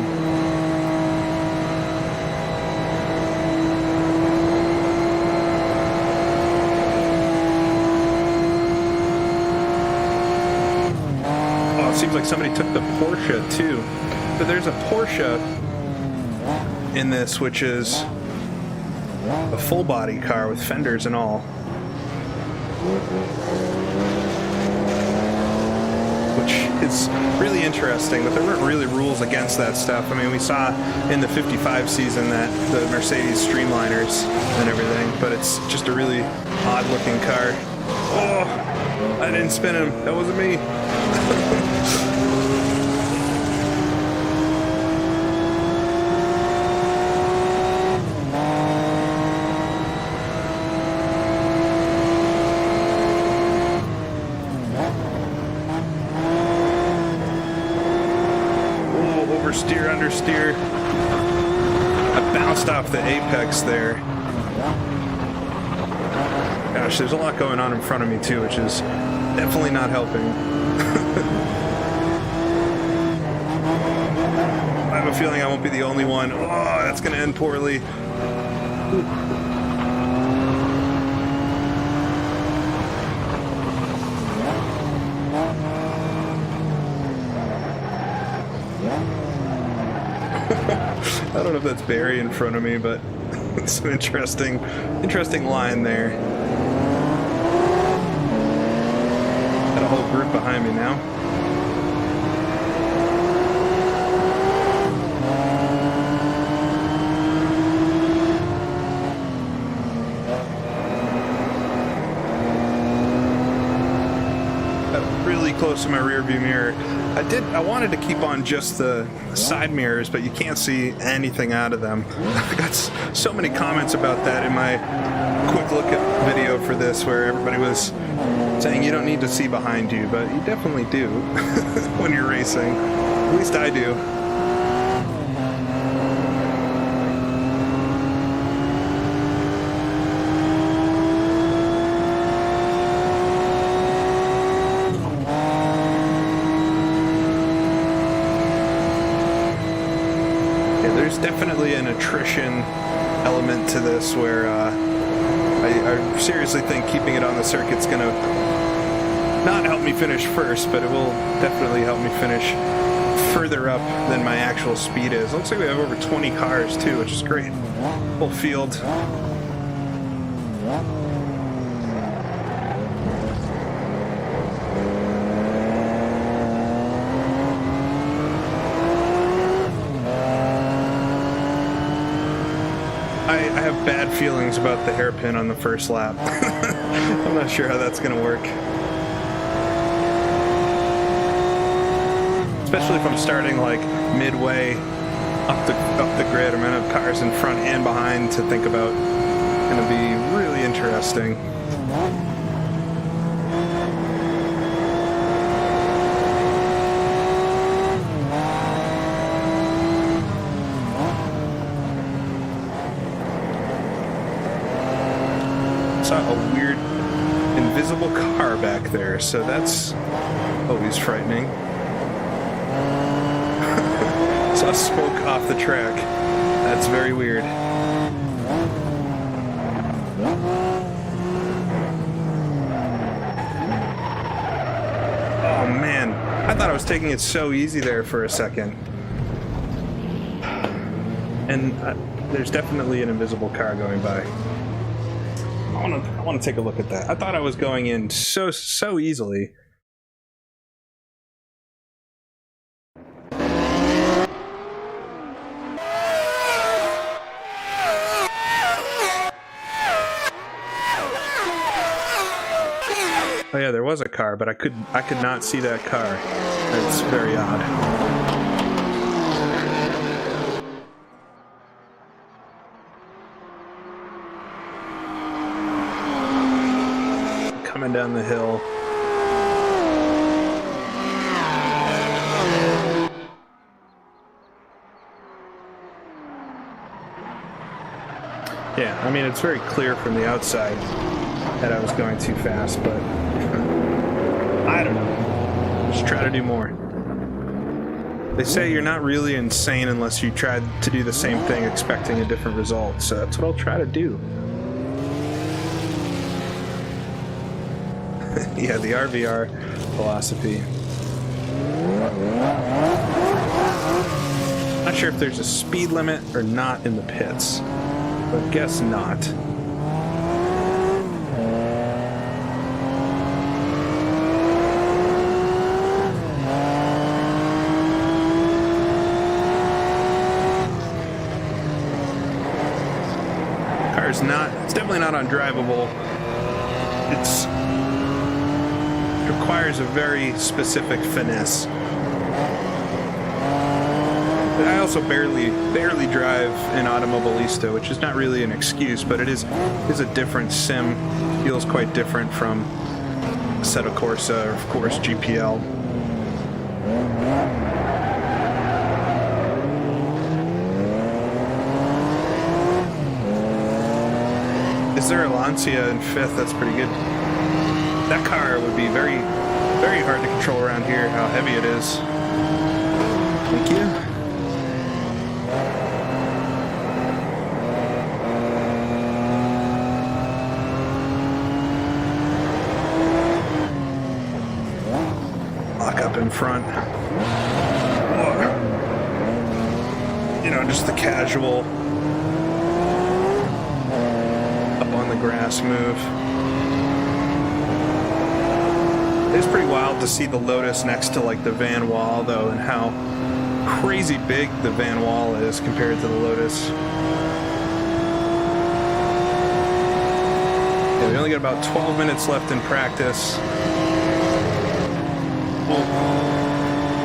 Oh, it seems like somebody took the Porsche too. But there's a Porsche in this, which is a full body car with fenders and all, which is really interesting, but there weren't really rules against that stuff. I mean, we saw in the 55 season that the Mercedes Streamliners and everything, but it's just a really odd looking car. Oh, I didn't spin him. That wasn't me. Oversteer, understeer. I bounced off the apex there. Gosh, there's a lot going on in front of me too, which is definitely not helping. I have a feeling I won't be the only one. Oh, that's gonna end poorly. I don't know if that's Barry in front of me, but it's an interesting line there. Got a whole group behind me now. really close to my rear view mirror. I wanted to keep on just the side mirrors, but you can't see anything out of them. I got so many comments about that in my quick look at video for this, where everybody was saying you don't need to see behind you, but you definitely do when you're racing. At least I do. There's definitely an attrition element to this where I seriously think keeping it on the circuit's going to not help me finish first, but it will definitely help me finish further up than my actual speed is. Looks like we have over 20 cars too, which is great. Full field. I have bad feelings about the hairpin on the first lap. I'm not sure how that's going to work. Especially if I'm starting like midway up the grid. I'm going to have cars in front and behind to think about. It's going to be really interesting. Saw a weird invisible car back there, so that's always frightening. Saw smoke off the track. That's very weird. Oh man, I thought I was taking it so easy there for a second. And there's definitely an invisible car going by. I want to take a look at that. I thought I was going in so easily. Oh yeah, there was a car, but I could not see that car. That's very odd. Coming down the hill. Yeah, I mean, it's very clear from the outside that I was going too fast, but I don't know. Just try to do more. They say you're not really insane unless you try to do the same thing expecting a different result, so that's what I'll try to do. Yeah, the RVR philosophy. Not sure if there's a speed limit or not in the pits, but guess not. Car's it's definitely not undrivable. It requires a very specific finesse. I also barely drive in Automobilista, which is not really an excuse, but it is a different sim. Feels quite different from Assetto Corsa or, of course, GPL. Is there a Lancia in 5th? That's pretty good. That car would be very, very hard to control around here, how heavy it is. Thank you. Lock up in front. You know, just the casual up on the grass move. It's pretty wild to see the Lotus next to like the Van Wall though, and how crazy big the Van Wall is compared to the Lotus. Yeah, we only got about 12 minutes left in practice. Well,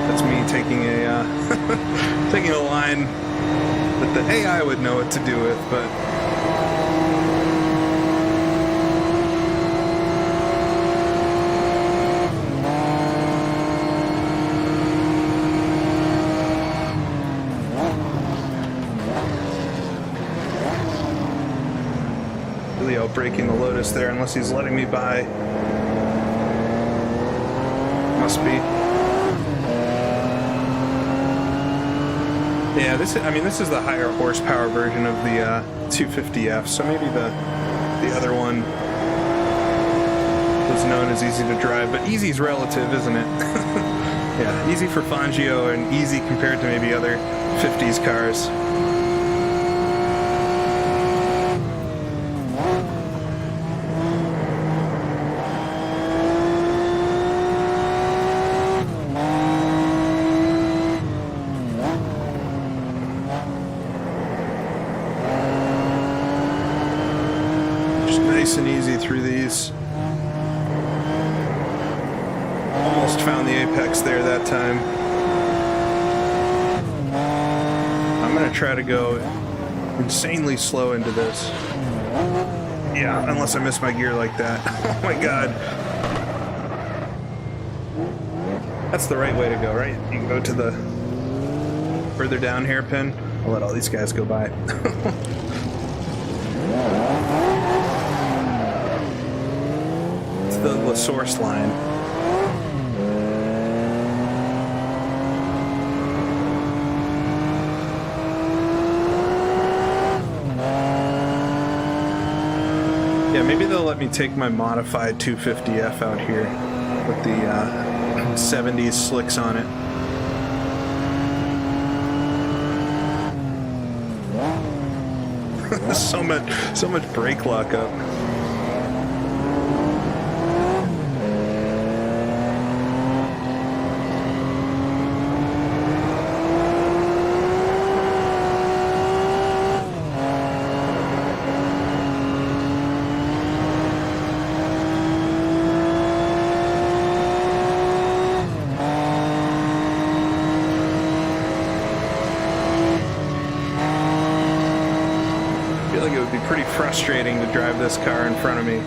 that's me taking a taking a line that the AI would know what to do with, but really outbraking the Lotus there, unless he's letting me by. Must be. Yeah, this is the higher horsepower version of the 250F, so maybe the other one was known as easy to drive, but easy's relative, isn't it? Yeah, easy for Fangio and easy compared to maybe other 50s cars. Nice and easy through these. Almost found the apex there that time. I'm gonna try to go insanely slow into this. Yeah, unless I miss my gear like that. Oh my god. That's the right way to go, right? You can go to the further down hairpin. I'll let all these guys go by. The source line. Yeah, maybe they'll let me take my modified 250F out here with the 70s slicks on it. so much brake lockup. Pretty frustrating to drive this car in front of me.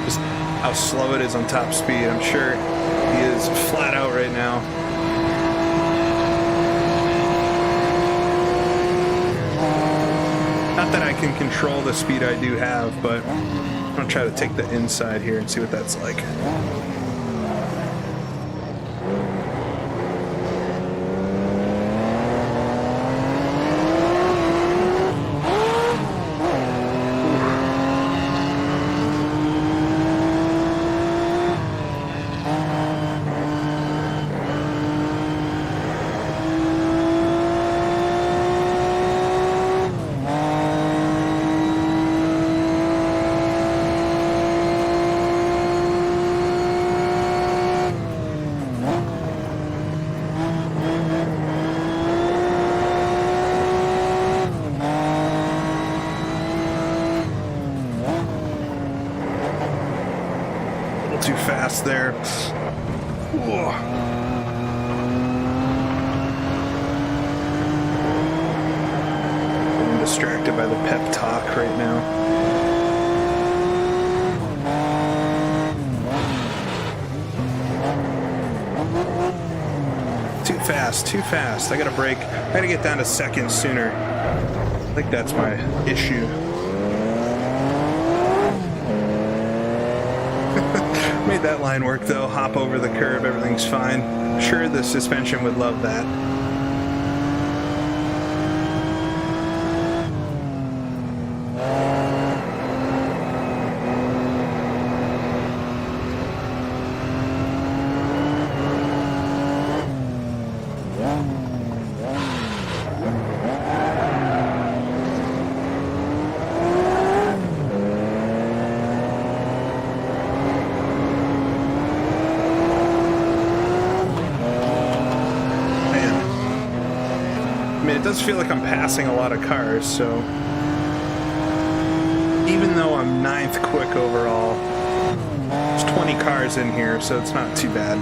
Just how slow it is on top speed. I'm sure he is flat out right now. Not that I can control the speed I do have, but I'm gonna try to take the inside here and see what that's like. Too fast there. Whoa. I'm distracted by the pep talk right now. Too fast, too fast. I gotta brake. I gotta get down to second sooner. I think that's my issue. Made that line work though. Hop over the curb, everything's fine. I'm sure the suspension would love that. It does feel like I'm passing a lot of cars, so even though I'm 9th quick overall, there's 20 cars in here, so it's not too bad.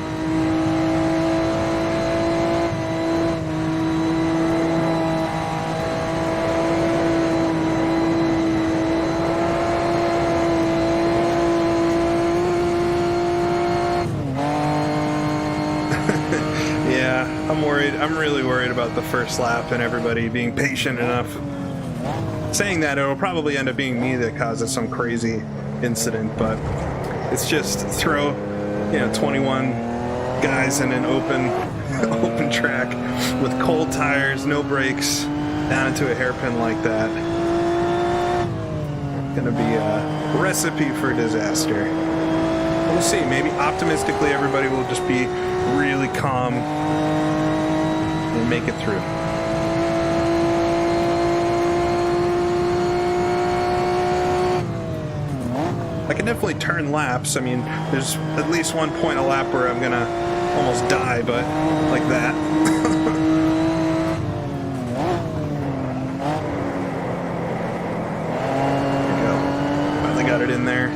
I'm worried. I'm really worried about the first lap and everybody being patient enough. Saying that, it'll probably end up being me that causes some crazy incident, but it's just throw, 21 guys in an open track with cold tires, no brakes, down into a hairpin like that. Gonna be a recipe for disaster. We'll see. Maybe optimistically everybody will just be really calm and make it through. I can definitely turn laps. I mean, there's at least one point a lap where I'm gonna almost die, but like that. There we go. Finally got it in there.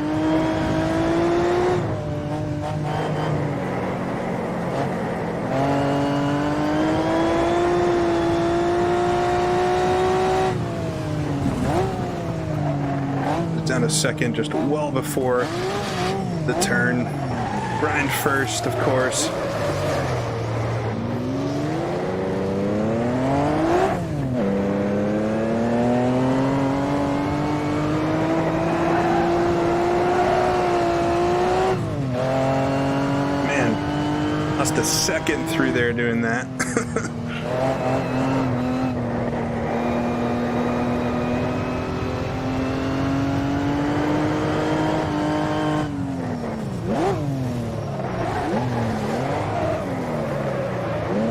Down a second, just well before the turn. Grind first, of course. Man, lost a second through there doing that.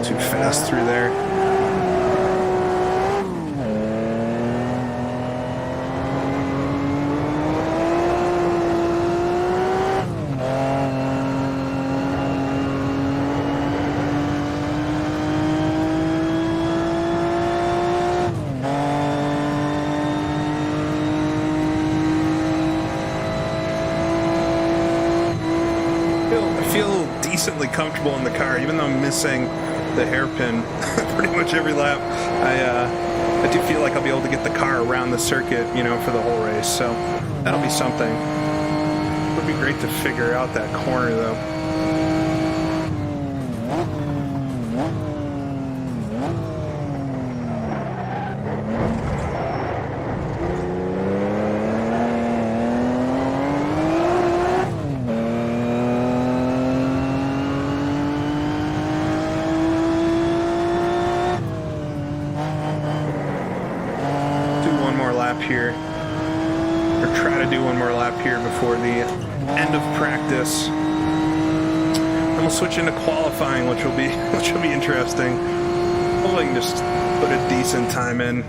Too fast through there. I feel decently comfortable in the car, even though I'm missing the hairpin pretty much every lap. I do feel like I'll be able to get the car around the circuit, for the whole race, so that'll be something. It would be great to figure out that corner, though. Here, or try to do one more lap here before the end of practice. Then we'll switch into qualifying, which will be interesting. Hopefully I can just put a decent time in.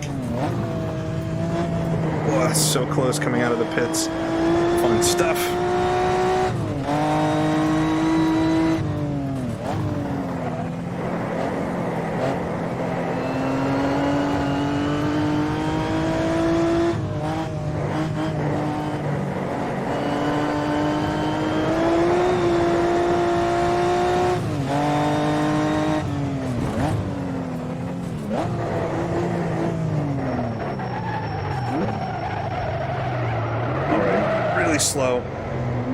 Oh, so close coming out of the pits. Fun stuff. Slow,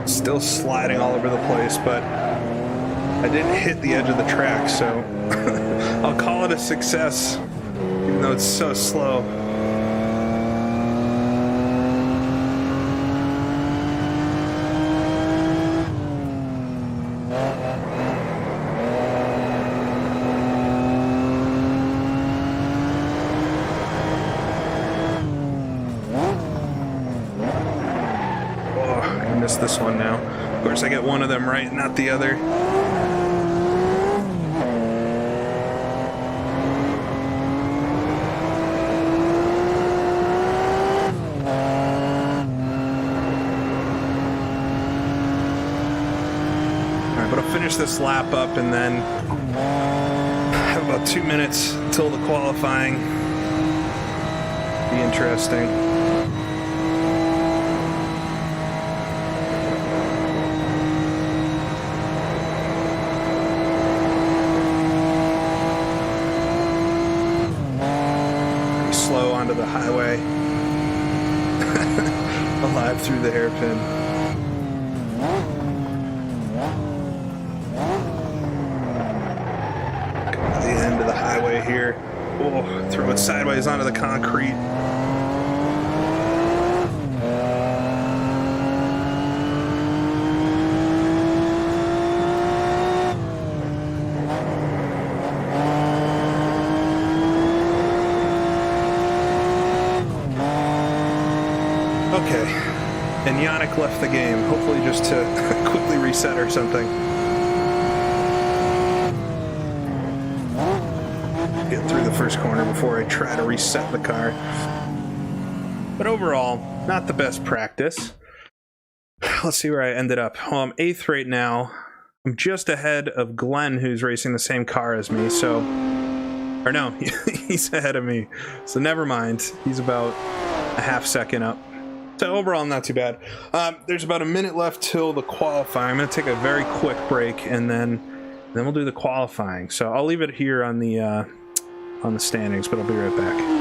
still sliding all over the place, but I didn't hit the edge of the track, so I'll call it a success, even though it's so slow. This one now. Of course, I get one of them right, not the other. Alright, but I'll finish this lap up and then have about 2 minutes until the qualifying. Be interesting. Onto the highway. Alive through the hairpin. Go to the here. Oh, throw it sideways onto the concrete. Okay, and Yannick left the game, hopefully just to quickly reset or something. Get through the first corner before I try to reset the car. But overall, not the best practice. Let's see where I ended up. Well, I'm 8th right now. I'm just ahead of Glenn, who's racing the same car as me, so... Or no, he's ahead of me. So never mind. He's about a half second up. So overall, not too bad. There's about a minute left till the qualifying. I'm going to take a very quick break, and then we'll do the qualifying. So I'll leave it here on the standings, but I'll be right back.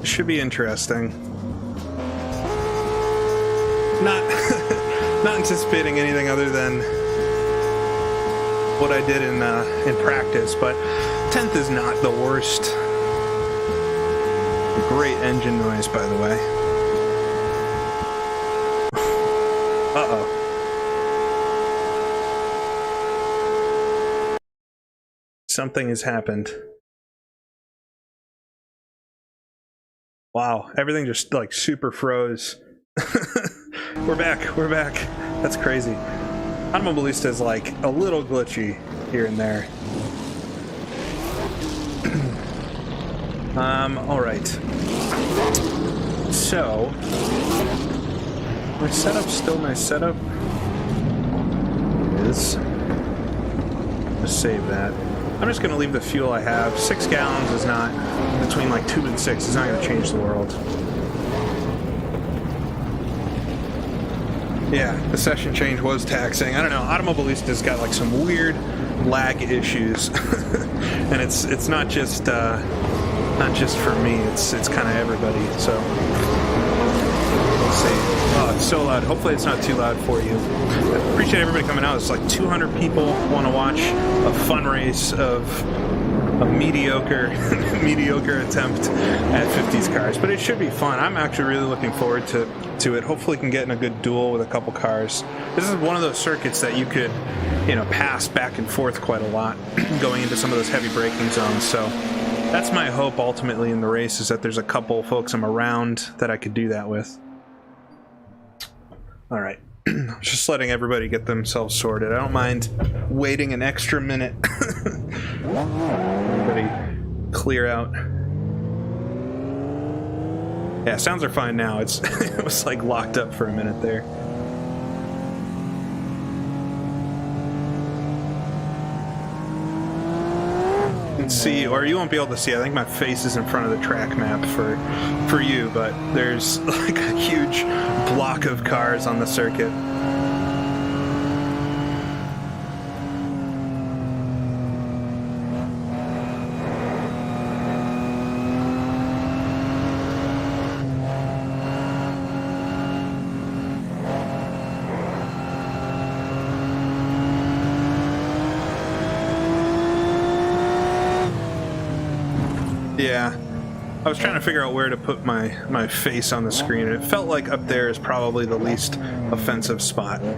Should be interesting. Not not anticipating anything other than what I did in practice, but 10th is not the worst. Great engine noise, by the way. Uh-oh. Something has happened. Wow, everything just like super froze. We're back. That's crazy. Automobilista is like a little glitchy here and there. All right. So, my setup still my setup is. Let's save that. I'm just going to leave the fuel I have. 6 gallons is not, between like 2 and 6, is not going to change the world. Yeah, the session change was taxing. I don't know, Automobilista's got like some weird lag issues. And it's not just for me, it's kind of everybody, so we'll see. Oh, it's so loud. Hopefully it's not too loud for you. I appreciate everybody coming out. It's like 200 people want to watch a fun race of a mediocre attempt at 50s cars, but it should be fun. I'm actually really looking forward to it. Hopefully can get in a good duel with a couple cars. This is one of those circuits that you could, pass back and forth quite a lot going into some of those heavy braking zones. So that's my hope ultimately in the race, is that there's a couple folks I'm around that I could do that with. All right, Just letting everybody get themselves sorted. I don't mind waiting an extra minute. Everybody clear out. Yeah, sounds are fine now. It's it was like locked up for a minute there. You can see, or you won't be able to see, I think my face is in front of the track map for you, but there's like a huge block of cars on the circuit. Yeah, I was trying to figure out where to put my face on the screen, and it felt like up there is probably the least offensive spot. Yeah,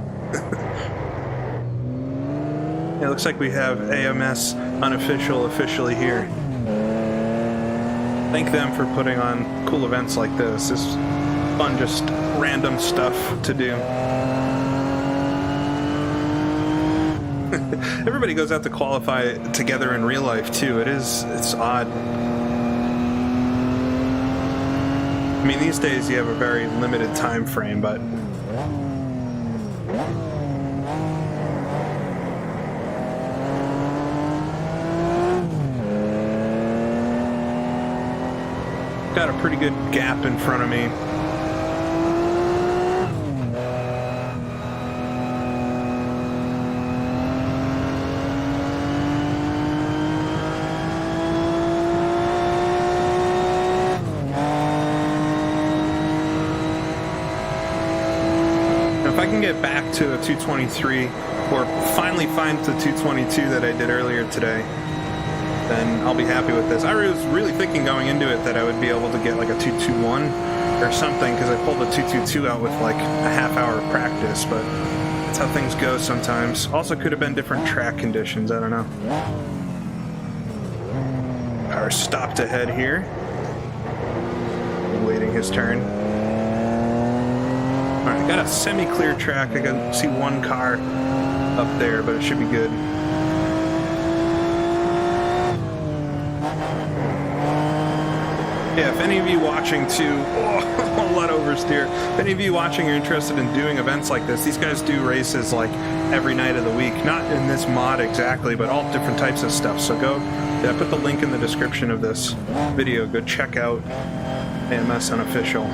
it looks like we have AMS Unofficial officially here. Thank them for putting on cool events like this. It's fun, just random stuff to do. Everybody goes out to qualify together in real life too. It's odd. I mean, these days you have a very limited time frame, but got a pretty good gap in front of me. Get back to a 223 or finally find the 222 that I did earlier today, then I'll be happy with this. I was really thinking going into it that I would be able to get like a 221 or something, because I pulled the 222 out with like a half hour of practice, but that's how things go sometimes. Also could have been different track conditions, I don't know. Car stopped ahead here, waiting his turn. Alright, got a semi-clear track. I can see one car up there, but it should be good. Yeah, if any of you watching too, a lot of oversteer. If any of you watching are interested in doing events like this, these guys do races like every night of the week. Not in this mod exactly, but all different types of stuff. So go, yeah, put the link in the description of this video. Go check out AMS Unofficial.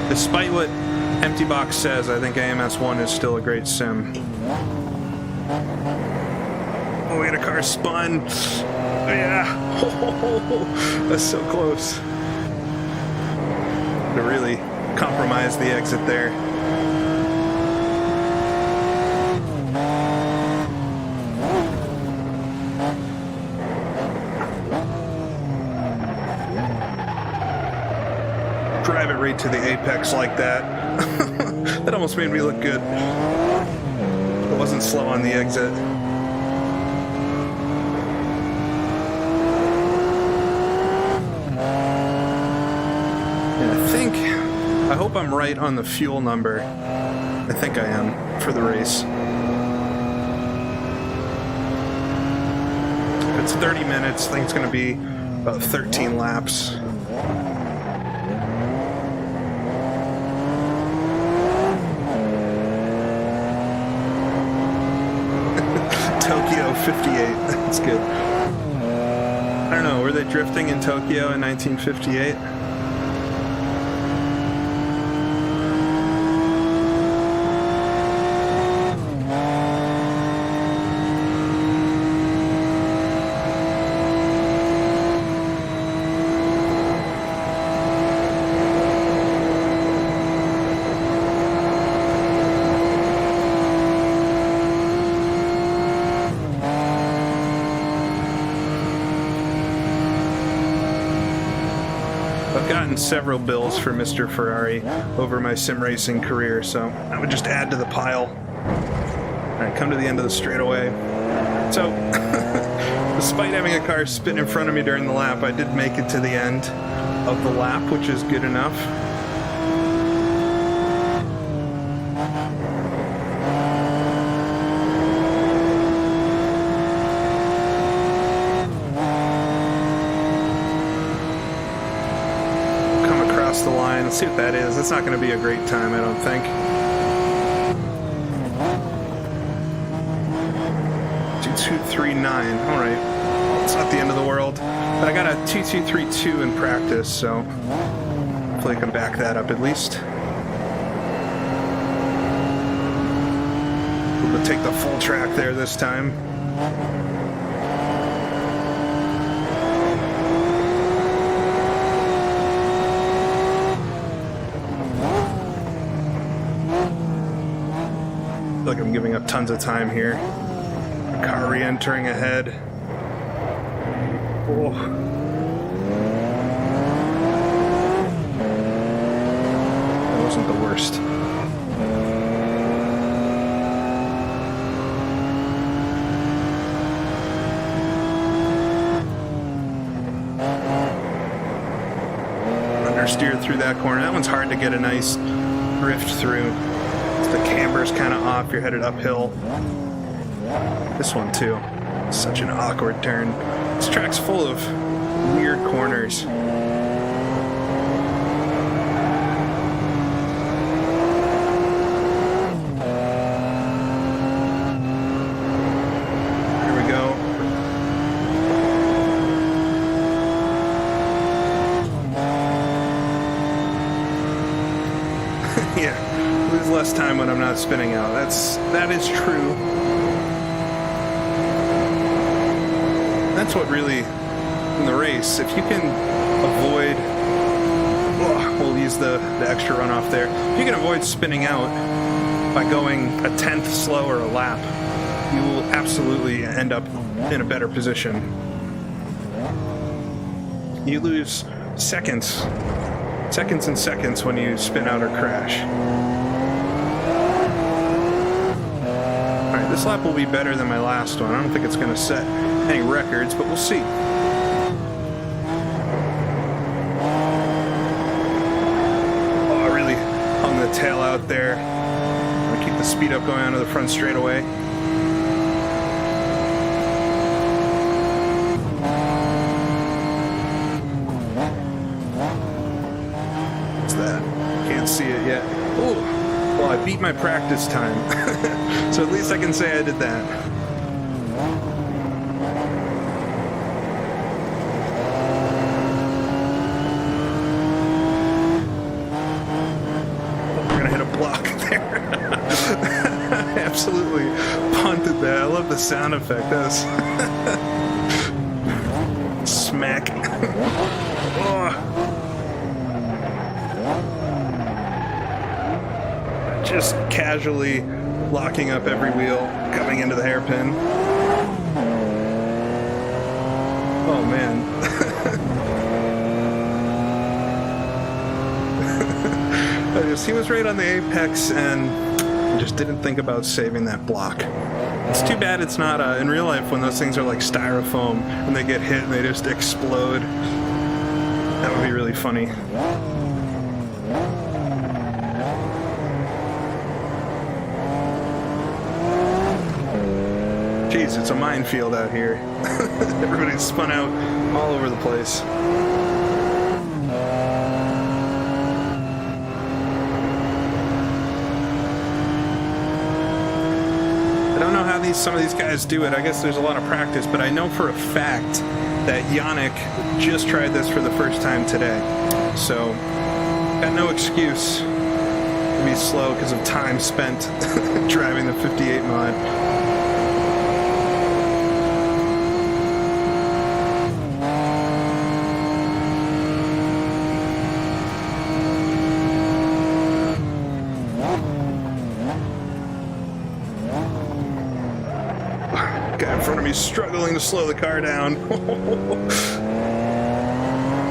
Despite what Empty Box says, I think AMS 1 is still a great sim. Oh, we had a car spun. Oh, yeah. Oh, that's so close. To really compromise the exit there. Drive it right to the apex like that. That almost made me look good. It wasn't slow on the exit. And I hope I'm right on the fuel number. I think I am for the race. If it's 30 minutes, I think it's going to be about 13 laps. Tokyo 58, that's good. I don't know, were they drifting in Tokyo in 1958? I've gotten several bills for Mr. Ferrari over my sim racing career, so I would just add to the pile. Alright, come to the end of the straightaway. So, despite having a car spin in front of me during the lap, I did make it to the end of the lap, which is good enough. across the line. Let's see what that is. That's not going to be a great time, I don't think. 2239. All right. Well, it's not the end of the world. But I got a 2232 in practice, so hopefully I can back that up at least. Able to take the full track there this time. I feel like I'm giving up tons of time here. Car re-entering ahead. Oh. That wasn't the worst. Understeer through that corner. That one's hard to get a nice drift through. The camber's kind of off. You're headed uphill. This one too. Such an awkward turn. This track's full of weird corners. Here we go. Yeah, lose less time when I'm not spinning out. That is true. That's what really, in the race, if you can avoid, we'll use the extra runoff there. If you can avoid spinning out by going a tenth slower a lap, you will absolutely end up in a better position. You lose seconds and seconds when you spin out or crash. All right, this lap will be better than my last one. I don't think it's going to set any records, but we'll see. Oh, I really hung the tail out there. I'm gonna keep the speed up going onto the front straightaway. What's that? Can't see it yet. Oh, well, I beat my practice time. So at least I can say I did that. Absolutely punted that. I love the sound effect. That's smack. Oh. Just casually locking up every wheel, coming into the hairpin. Oh man. He was right on the apex and just didn't think about saving that block. It's too bad it's not in real life when those things are like styrofoam and they get hit and they just explode. That would be really funny. Jeez, it's a minefield out here. Everybody's spun out all over the place. Some of these guys do it. I guess there's a lot of practice, but I know for a fact that Yannick just tried this for the first time today. So, got no excuse to be slow because of time spent driving the 58 mod. Struggling to slow the car down.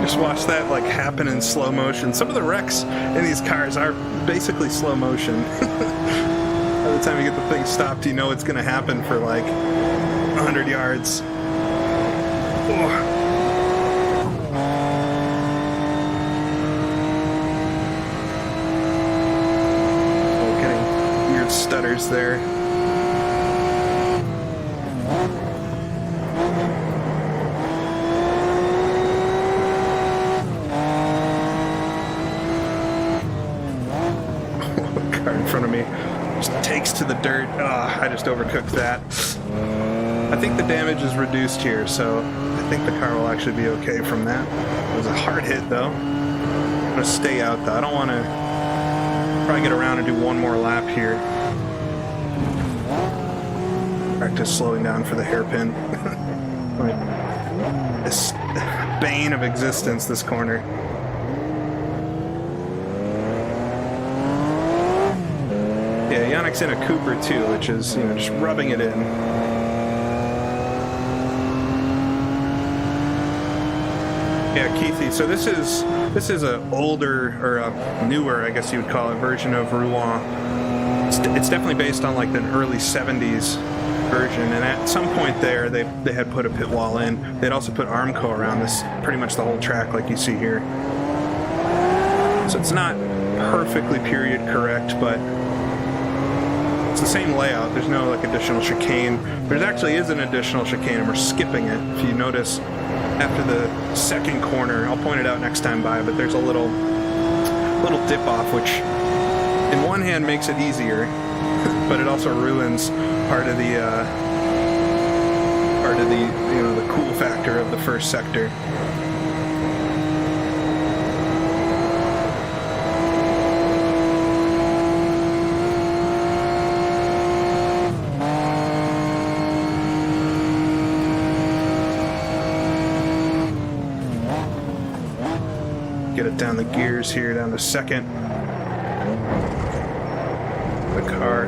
Just watch that like happen in slow motion. Some of the wrecks in these cars are basically slow motion. By the time you get the thing stopped, you know it's going to happen for like 100 yards. Oh, getting weird stutters there. front of me just takes to the dirt. I just overcooked that. I think the damage is reduced here, so I think the car will actually be okay from that. It was a hard hit, though. I'm going to stay out, though. I don't want to probably get around and do one more lap here. Practice slowing down for the hairpin. This bane of existence, this corner. Yeah, Yannick's in a Cooper too, which is, you know, just rubbing it in. Yeah, Keithy, so this is a older, or a newer, I guess you would call it, version of Rouen. It's definitely based on like the early 70s version, and at some point there they had put a pit wall in. They'd also put Armco around this, pretty much the whole track like you see here. So it's not perfectly period correct, but it's the same layout. There's no like additional chicane. There actually is an additional chicane, and we're skipping it. If you notice, after the second corner, I'll point it out next time by, but there's a little dip off, which in one hand makes it easier, but it also ruins part of the you know, the cool factor of the first sector. Get it down the gears here, down to second. The car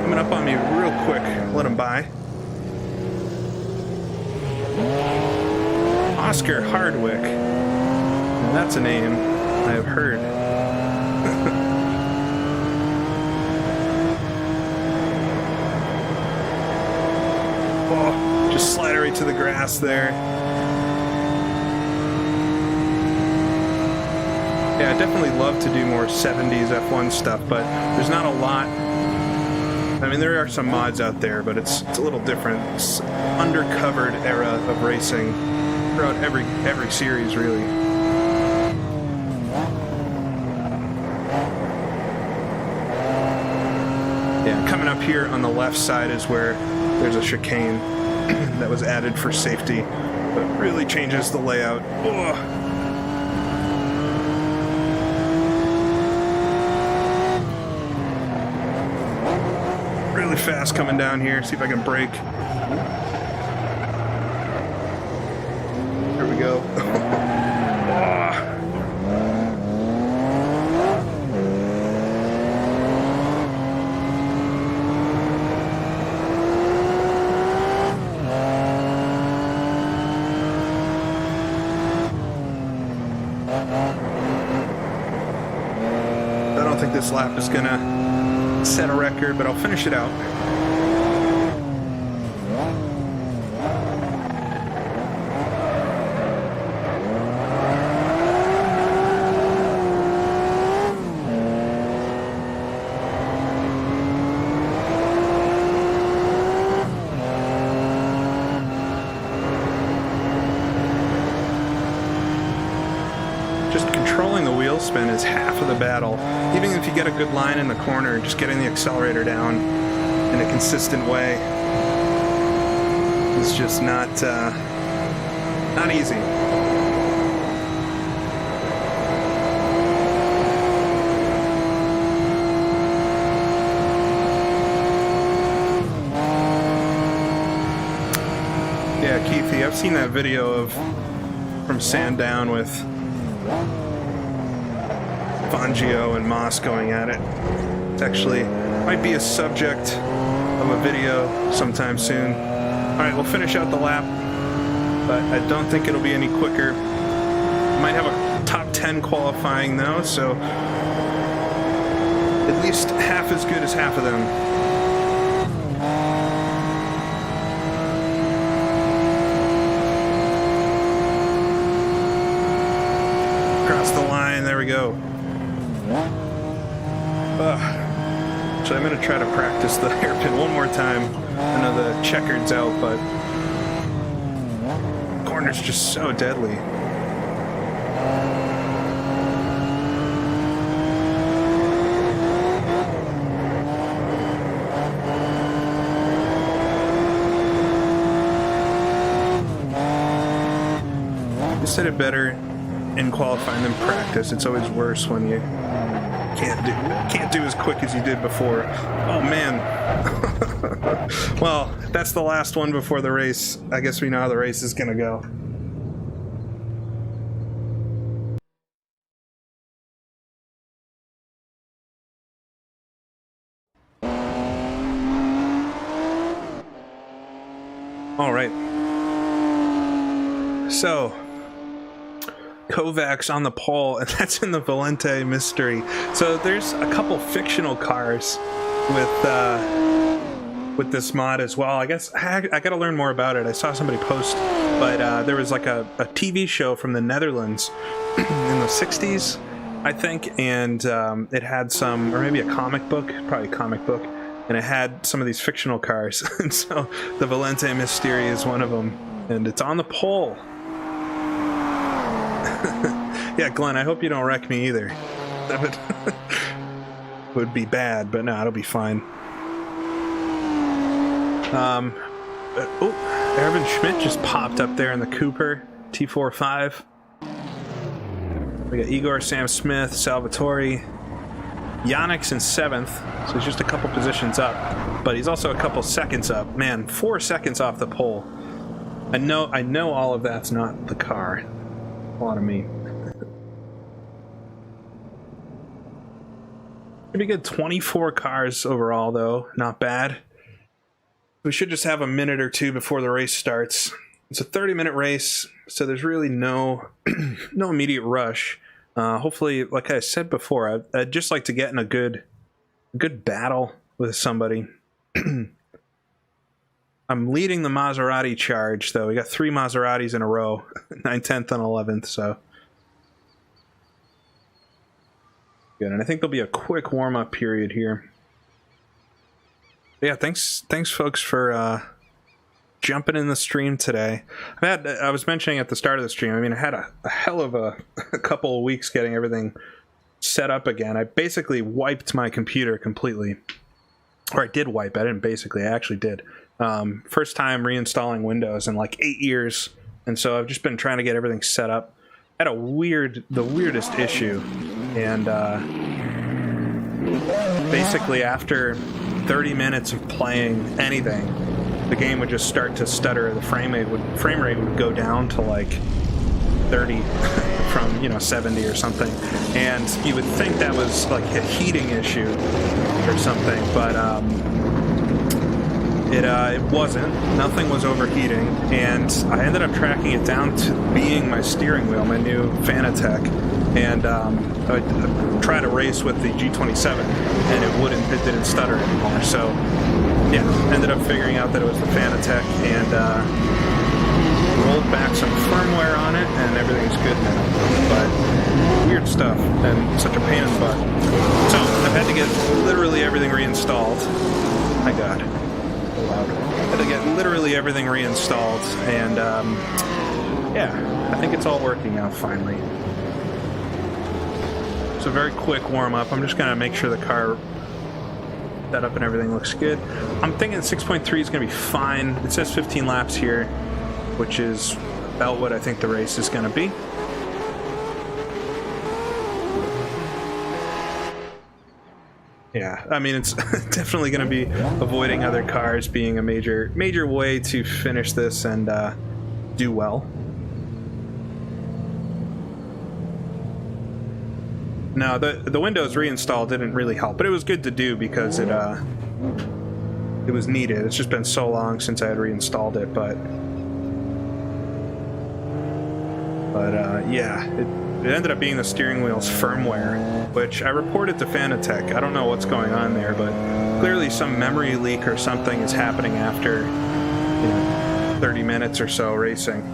coming up on me real quick. Let him by. Oscar Hardwick. That's a name I have heard. Oh, just slide right to the grass there. Yeah, I definitely love to do more 70s F1 stuff, but there's not a lot. I mean, there are some mods out there, but it's a little different. It's undercovered era of racing throughout every series, really. Yeah, coming up here on the left side is where there's a chicane that was added for safety, but really changes the layout. Ugh. Fast coming down here, see if I can brake. There we go. I don't think this lap is gonna set a record, but I'll finish it out. Just controlling the wheel spin is half of the battle. Even if you get a good line in the corner, just getting the accelerator down in a consistent way is just not easy. Yeah, Keithy, I've seen that video from Sandown with Fangio and Moss going at it. It actually might be a subject of a video sometime soon. Alright, we'll finish out the lap, but I don't think it'll be any quicker. Might have a top 10 qualifying though, so at least half as good as half of them. Across the line, there we go. So I'm going to try to practice the hairpin one more time. I know the checkered's out, but the corner's just so deadly. I did better in qualifying than practice. It's always worse when you can't do as quick as you did before. Oh man. Well, that's the last one before the race. I guess we know how the race is gonna go. All right. So, Kovacs on the pole, and that's in the Valente mystery. So there's a couple fictional cars with this mod as well. I guess I got to learn more about it. I saw somebody post, but there was like a TV show from the Netherlands in the 60s, I think, and it had some, or maybe a comic book, probably a comic book, and it had some of these fictional cars. And so the Valente Mystery is one of them, and it's on the pole. Yeah, Glenn, I hope you don't wreck me either. That would be bad, but no, it'll be fine. Oh, Erwin Schmidt just popped up there in the Cooper T45. We got Igor, Sam Smith, Salvatore. Yannick's in 7th, so he's just a couple positions up, but he's also a couple seconds up. Man, 4 seconds off the pole. I know all of that's not the car. A lot of me. Pretty good. 24 cars overall, though. Not bad. We should just have a minute or two before the race starts. It's a 30-minute race, so there's really no immediate rush. Hopefully, like I said before, I'd just like to get in a good battle with somebody. I'm leading the Maserati charge, though. We got 3 Maseratis in a row, 9th, 10th, and 11th, so good. And I think there'll be a quick warm-up period here. Yeah, thanks folks for jumping in the stream today. I was mentioning at the start of the stream, I mean, I had a hell of a couple of weeks getting everything set up again. I basically wiped my computer completely. Or I did wipe. I didn't basically. I actually did. First time reinstalling Windows in like 8 years. And so I've just been trying to get everything set up. I had the weirdest issue. And basically after 30 minutes of playing anything, the game would just start to stutter. The frame rate would go down to like 30 from 70 or something, and you would think that was like a heating issue or something, but it wasn't. Nothing was overheating, and I ended up tracking it down to being my steering wheel, my new Fanatec, and I tried to race with the G27, and it didn't stutter anymore. So yeah, ended up figuring out that it was the Fanatec, and rolled back some firmware on it, and everything's good now. But weird stuff, and such a pain in the butt. So I've had to get literally everything reinstalled. My God, loud. Had to get literally everything reinstalled, and yeah, I think it's all working now finally. So very quick warm up. I'm just gonna make sure the car setup and everything looks good. I'm thinking 6.3 is going to be fine. It says 15 laps here, which is about what I think the race is going to be. Yeah, I mean, it's definitely going to be avoiding other cars being a major way to finish this and do well. No, the Windows reinstall didn't really help, but it was good to do because it was needed. It's just been so long since I had reinstalled it, but yeah, it ended up being the steering wheel's firmware, which I reported to Fanatec. I don't know what's going on there, but clearly some memory leak or something is happening after 30 minutes or so racing.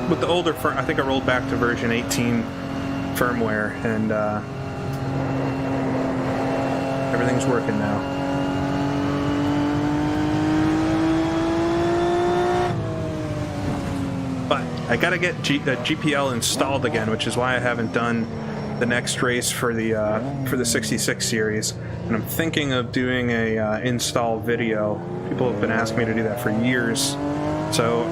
With the older I think I rolled back to version 18 firmware, and everything's working now. But I gotta get GPL installed again, which is why I haven't done the next race for the 66 series. And I'm thinking of doing a install video. People have been asking me to do that for years. So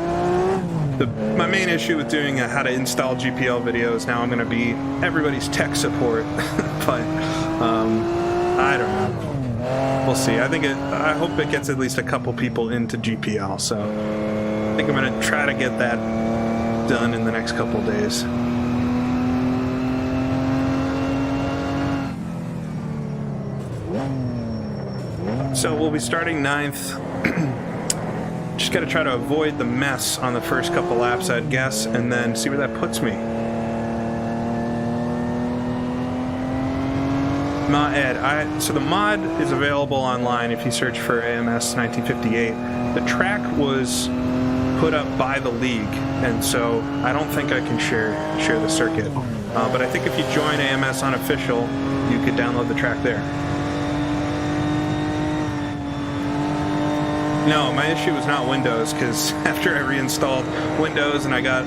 my main issue with doing how to install GPL videos, now I'm going to be everybody's tech support. But I don't know. We'll see. I hope it gets at least a couple people into GPL. So I think I'm going to try to get that done in the next couple days. So we'll be starting 9th. Just got to try to avoid the mess on the first couple laps, I'd guess, and then see where that puts me. So the mod is available online if you search for AMS 1958. The track was put up by the league, and so I don't think I can share the circuit. But I think if you join AMS Unofficial, you could download the track there. No, my issue was not Windows, because after I reinstalled Windows and I got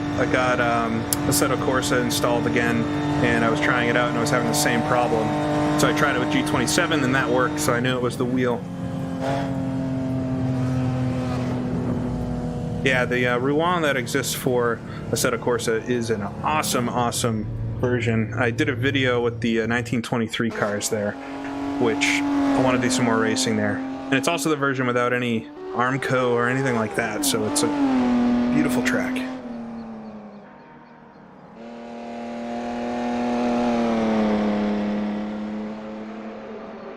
Assetto Corsa installed again, and I was trying it out and I was having the same problem. So I tried it with G27 and that worked, so I knew it was the wheel. Yeah, the Rouen that exists for Assetto Corsa is an awesome version. I did a video with the 1923 cars there, which I want to do some more racing there. And it's also the version without any Armco or anything like that, so it's a beautiful track.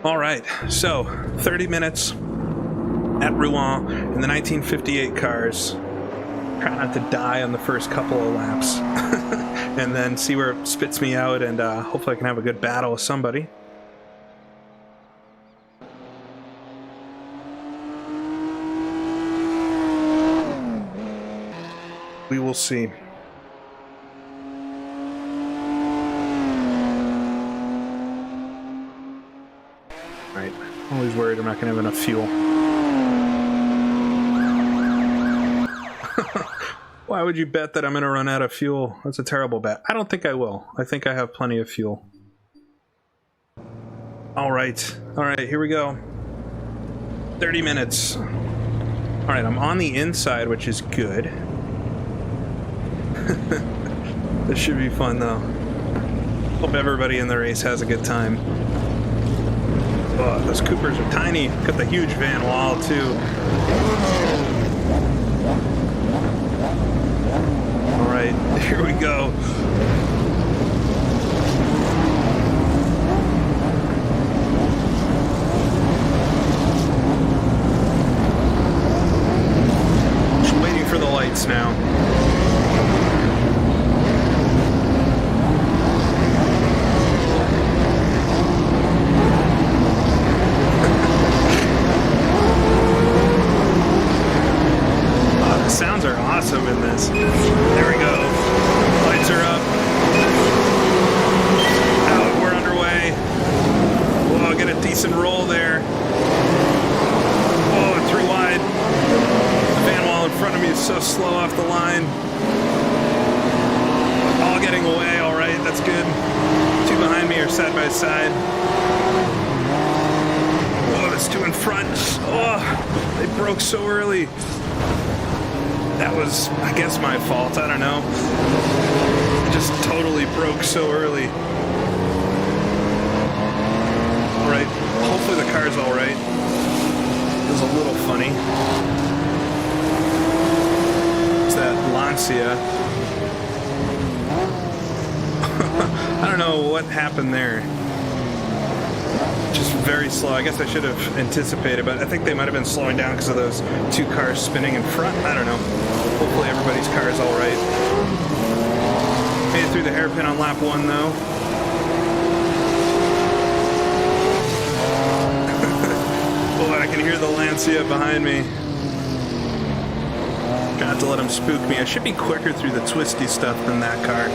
All right, so 30 minutes at Rouen in the 1958 cars. Try not to die on the first couple of laps, and then see where it spits me out, and hopefully I can have a good battle with somebody. We will see. Right. I'm always worried I'm not going to have enough fuel. Why would you bet that I'm going to run out of fuel? That's a terrible bet. I don't think I will. I think I have plenty of fuel. All right, here we go. 30 minutes. All right, I'm on the inside, which is good. This should be fun, though. Hope everybody in the race has a good time. Oh, those Coopers are tiny. Got the huge van wall, too. All right, here we go. Just waiting for the lights now. Sounds are awesome in this. There we go. Lights are up. Oh, we're underway. Whoa, get a decent roll there. Whoa, 3 wide. The van wall in front of me is so slow off the line. All getting away, all right, that's good. 2 behind me are side by side. Whoa, there's 2 in front. Oh, they broke so early. That was, I guess, my fault. I don't know. It just totally broke so early. All right. Hopefully the car's all right. It was a little funny. It's that Lancia. I don't know what happened there. Just very slow. I guess I should have anticipated, but I think they might have been slowing down because of those 2 cars spinning in front. I don't know. Hopefully everybody's car is all right. Made it through the hairpin on lap 1, though. Boy, I can hear the Lancia behind me. Try not to let him spook me. I should be quicker through the twisty stuff than that car.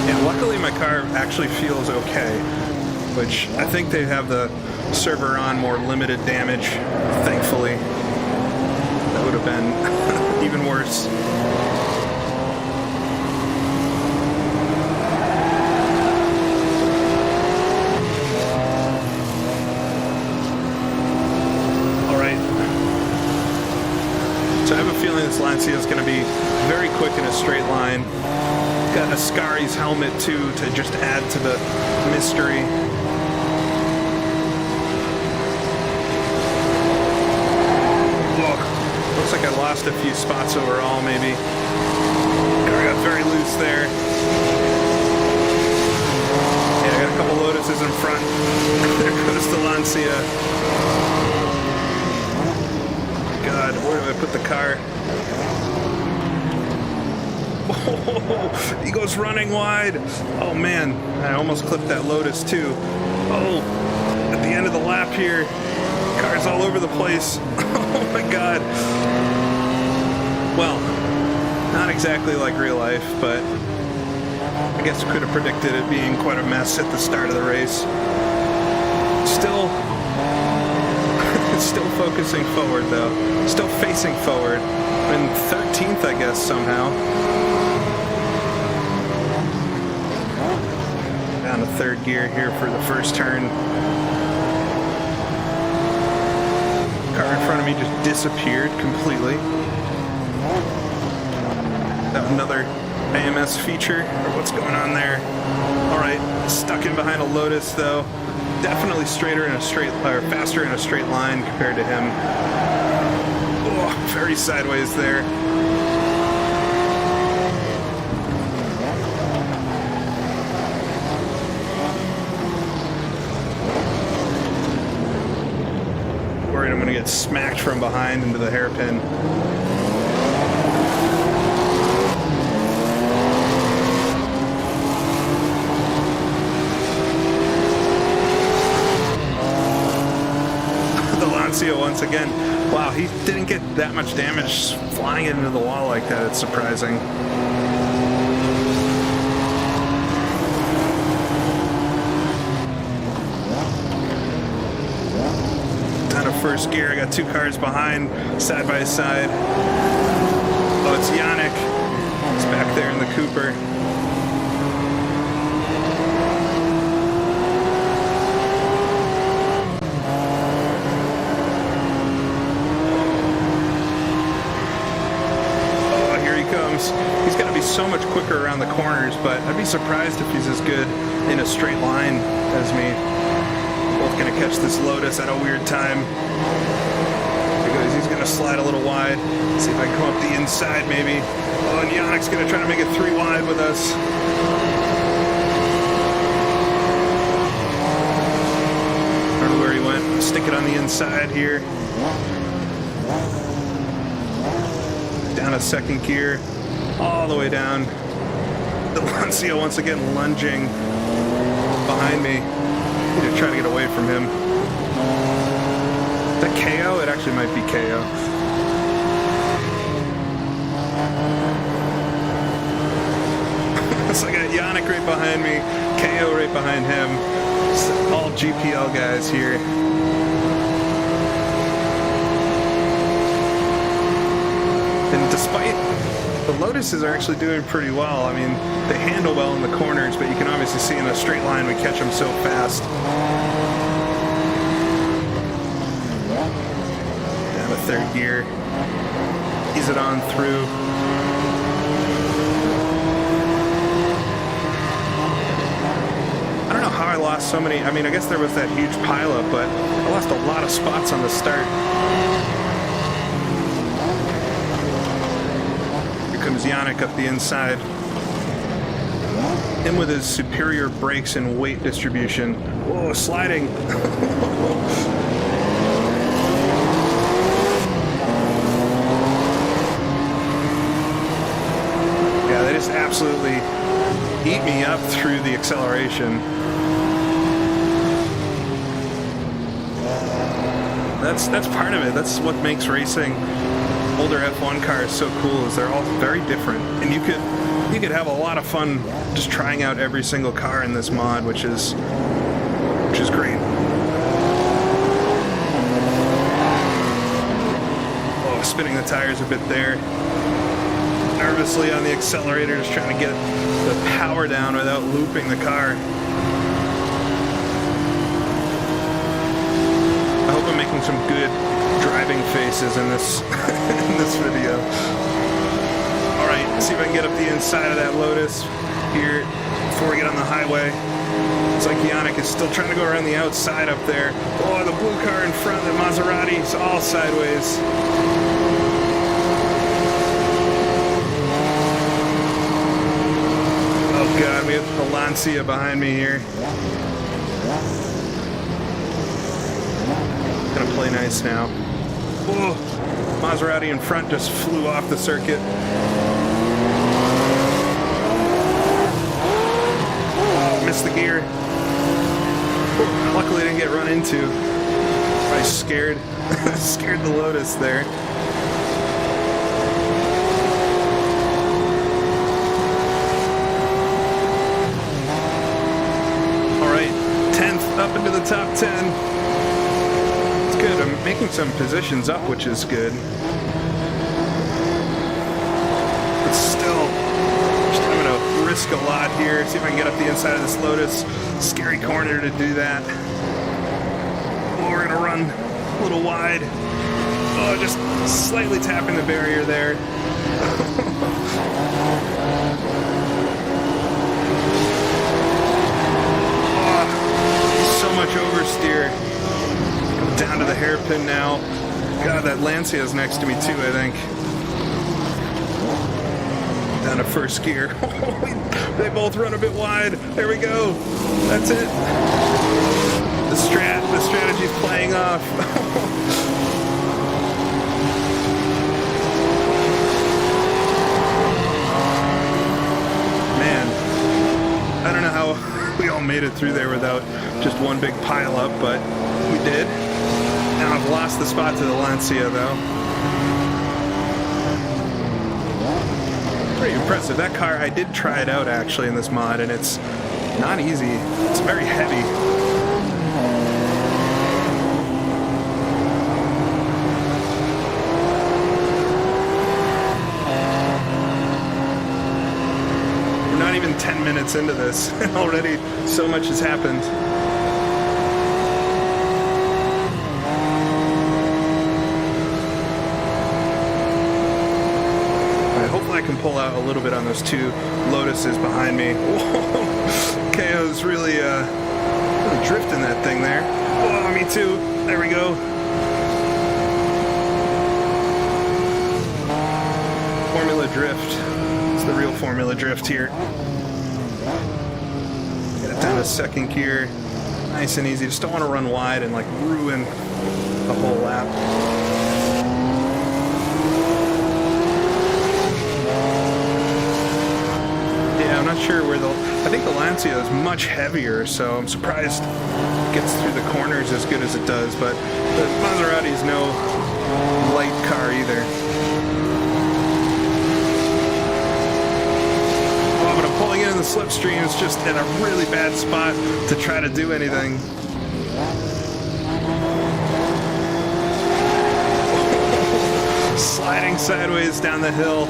Yeah, luckily my car actually feels okay, which I think they have the server on more limited damage, thankfully. That would have been even worse. All right, Lancia is going to be very quick in a straight line. Got Ascari's helmet too to just add to the mystery. Whoa, looks like I lost a few spots overall maybe. Car got very loose there. Yeah, I got a couple Lotuses in front. There goes the Lancia. God, where do I put the car? Oh, he goes running wide. Oh man, I almost clipped that Lotus too. Oh, at the end of the lap here, cars all over the place. Oh my God. Well, not exactly like real life, but I guess I could have predicted it being quite a mess at the start of the race. Still focusing forward though. Still facing forward. I'm in 13th, I guess, somehow. Down to third gear here for the first turn. Car in front of me just disappeared completely. That another AMS feature, or what's going on there? Alright, stuck in behind a Lotus though. Definitely straighter in a straight, or faster in a straight line compared to him. Oh, very sideways there. Worried I'm going to get smacked from behind into the hairpin. Once again. Wow, he didn't get that much damage flying into the wall like that. It's surprising. Down to first gear. I got two cars behind, side by side. Oh, it's Yannick. He's back there in the Cooper. He's going to be so much quicker around the corners, but I'd be surprised if he's as good in a straight line as me. Both going to catch this Lotus at a weird time. Because he's going to slide a little wide. See if I can come up the inside maybe. Oh, and Yannick's going to try to make it 3 wide with us. I don't know where he went. Stick it on the inside here. Down to second gear. All the way down. The Lancia once again lunging behind me. Need to try to get away from him. Is that KO? It actually might be KO. So I got Yannick right behind me, KO right behind him. It's all GPL guys here. And despite the Lotuses are actually doing pretty well. I mean, they handle well in the corners, but you can obviously see in a straight line we catch them so fast. Down to third gear. Ease it on through. I don't know how I lost so many. I mean, I guess there was that huge pileup, but I lost a lot of spots on the start. Comes Yannick up the inside. Him with his superior brakes and weight distribution. Whoa, sliding. Yeah, they just absolutely eat me up through the acceleration. That's part of it. That's what makes racing older F1 cars so cool, is they're all very different, and you could have a lot of fun just trying out every single car in this mod, which is great. Oh, spinning the tires a bit there. Nervously on the accelerator, just trying to get the power down without looping the car. I hope I'm making some good driving faces in this in this video. Let's see if I can get up the inside of that Lotus here before we get on the highway. Looks like Yannick is still trying to go around the outside up there. Oh, the blue car in front, the Maserati, it's all sideways. Oh God, we have the Lancia behind me here. Gonna play nice now. Oh, Maserati in front just flew off the circuit. Missed the gear. Luckily I didn't get run into. I scared the Lotus there. Alright, 10th up into the top 10. It's good. I'm making some positions up, which is good. But still, risk a lot here. See if I can get up the inside of this Lotus. Scary corner to do that. Oh, we're gonna run a little wide. Oh, just slightly tapping the barrier there. Oh, so much oversteer. Go down to the hairpin now. God, that Lancia is next to me too, I think. Down to first gear. They both run a bit wide. There we go. That's it. The strategy's playing off. Man, I don't know how we all made it through there without just one big pile up, but we did. Now I've lost the spot to the Lancia though. Pretty impressive. That car, I did try it out actually in this mod, and it's not easy. It's very heavy. We're not even 10 minutes into this, and already so much has happened. I can pull out a little bit on those two Lotuses behind me. Whoa. Okay, I was really drifting that thing there. Oh, me too. There we go. Formula drift. It's the real Formula drift here. Get it down to second gear. Nice and easy. Just don't want to run wide and like ruin the whole lap. I'm not sure where I think the Lancia is much heavier, so I'm surprised it gets through the corners as good as it does, but the Maserati is no light car either. Oh, but I'm pulling in the slipstream. It's just in a really bad spot to try to do anything. Sliding sideways down the hill.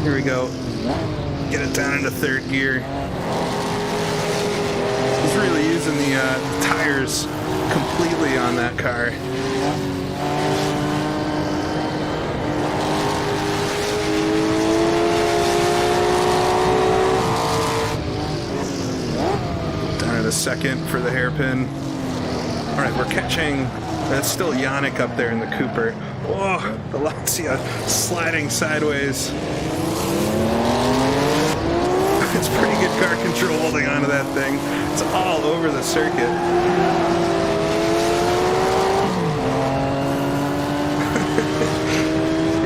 Here we go. Get it down into third gear. He's really using the tires completely on that car. Down to the second for the hairpin. All right, we're catching. That's still Yannick up there in the Cooper. Oh, the Lancia sliding sideways. It's pretty good car control holding onto that thing. It's all over the circuit.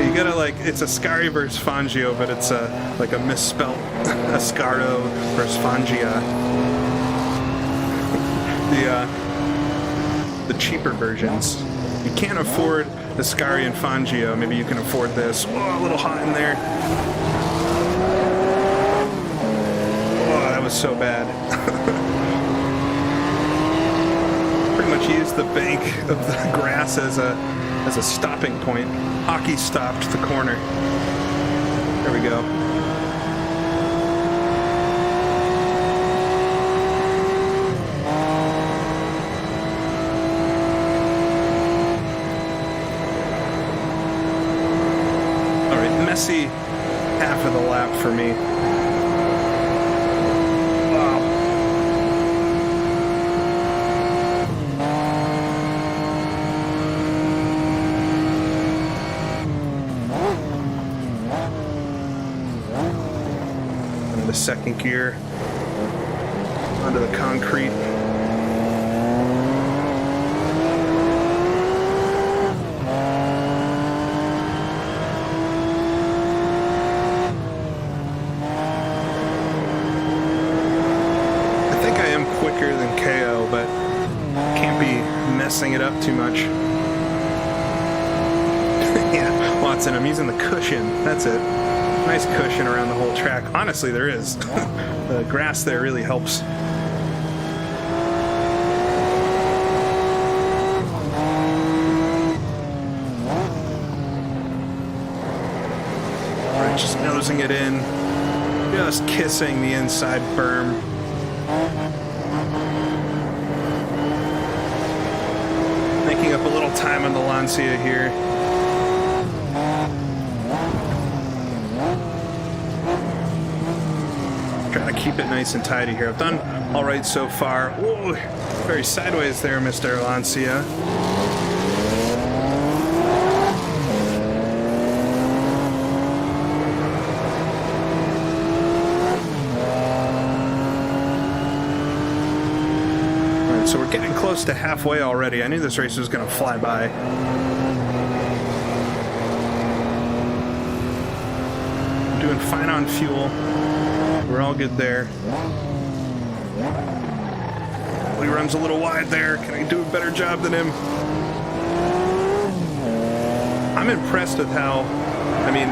You gotta it's a Scari versus Fangio, but it's like a misspelt Ascaro versus Fangia. The cheaper versions. You can't afford the Scari and Fangio. Maybe you can afford this. Oh, a little hot in there. Was so bad. Pretty much used the bank of the grass as a stopping point. Hockey stopped the corner. There we go. All right, messy half of the lap for me. Second gear onto the concrete. I think I am quicker than KO, but can't be messing it up too much. Yeah, Watson, I'm using the cushion. That's it. Nice cushion around the whole track. Honestly, there is. The grass there really helps. Alright, just nosing it in. Just kissing the inside berm. Making up a little time on the Lancia here. Trying to keep it nice and tidy here. I've done all right so far. Whoa, very sideways there, Mr. Lancia. All right, so we're getting close to halfway already. I knew this race was going to fly by. I'm doing fine on fuel. We're all good there. He runs a little wide there. Can I do a better job than him? I'm impressed with how, I mean,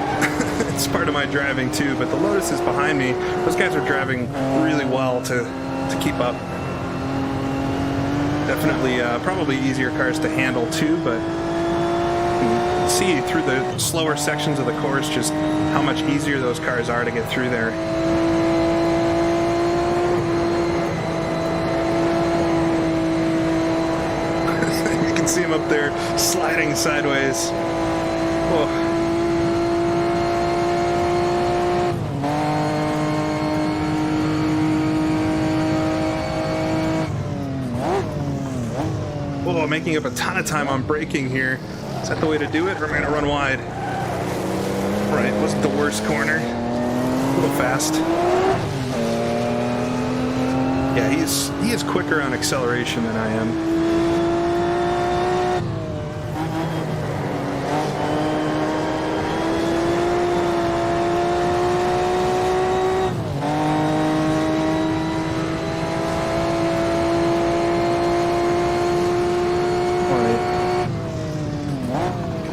it's part of my driving too, but the Lotus is behind me. Those guys are driving really well to keep up. Definitely, probably easier cars to handle too, but you can see through the slower sections of the course just how much easier those cars are to get through there. See him up there sliding sideways. Oh. Oh, making up a ton of time on braking here. Is that the way to do it, or am I gonna run wide? Right, wasn't the worst corner. A little fast. Yeah, he is quicker on acceleration than I am.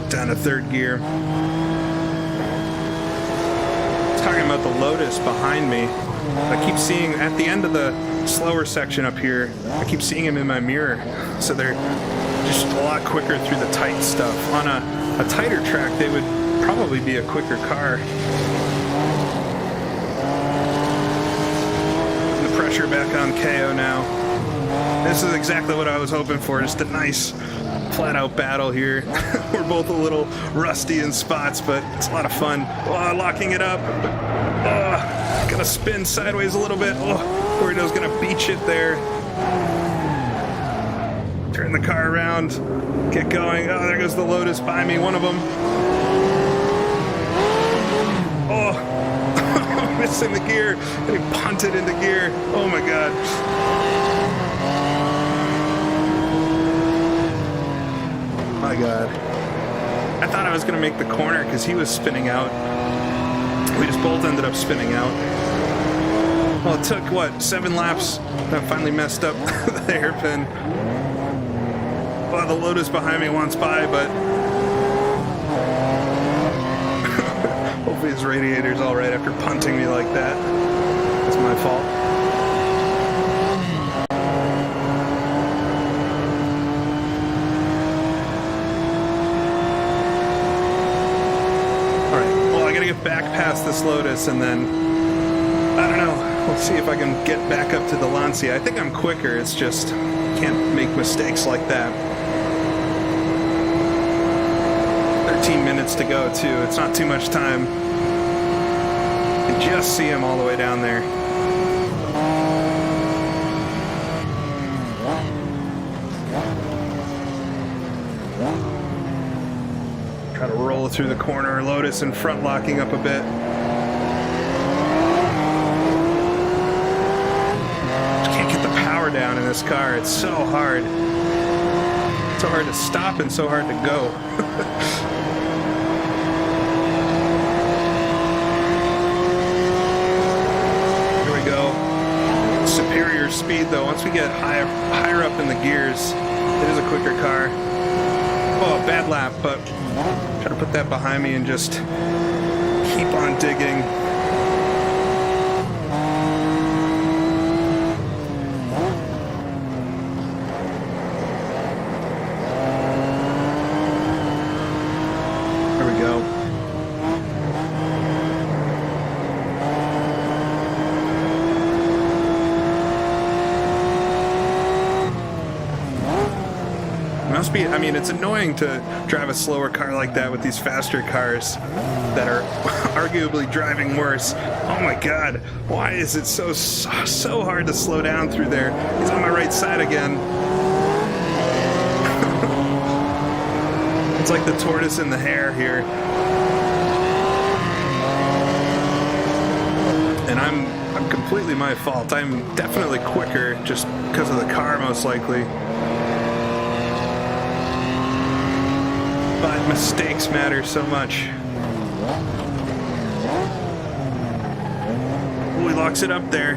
Down to third gear. Talking about the Lotus behind me. I keep seeing at the end of the slower section up here, I keep seeing him in my mirror. So they're just a lot quicker through the tight stuff. On a tighter track, they would probably be a quicker car. The pressure back on KO now. This is exactly what I was hoping for. Just a nice flat-out battle here. We're both a little rusty in spots, but it's a lot of fun. Oh, locking it up. Oh, gonna spin sideways a little bit. Oh, Corrido's gonna beach it there. Turn the car around. Get going. Oh, there goes the Lotus by me. One of them. Oh, missing the gear. And he punted into gear. Oh my God. My God. I thought I was going to make the corner because he was spinning out. We just both ended up spinning out. Well, it took, what, 7 laps? I finally messed up the hairpin. Well, the Lotus behind me wants by, but hopefully his radiator's all right after punting me like that. That's my fault. Get back past this Lotus and then I don't know, we'll see if I can get back up to the Lancia. I think I'm quicker, it's just can't make mistakes like that. 13 minutes to go too, it's not too much time. just see him all the way down there. Try to roll through the corner. Lotus in front, locking up a bit. Can't get the power down in this car. It's so hard. So hard to stop and so hard to go. Here we go. Superior speed though. Once we get higher up in the gears, it is a quicker car. Oh, bad lap, but try to put that behind me and just keep on digging. I mean, it's annoying to drive a slower car like that with these faster cars that are arguably driving worse. Oh my god, why is it so hard to slow down through there? He's on my right side again. It's like the tortoise and the hare here. And I'm completely my fault. I'm definitely quicker just because of the car, most likely. But mistakes matter so much. Ooh, he locks it up there.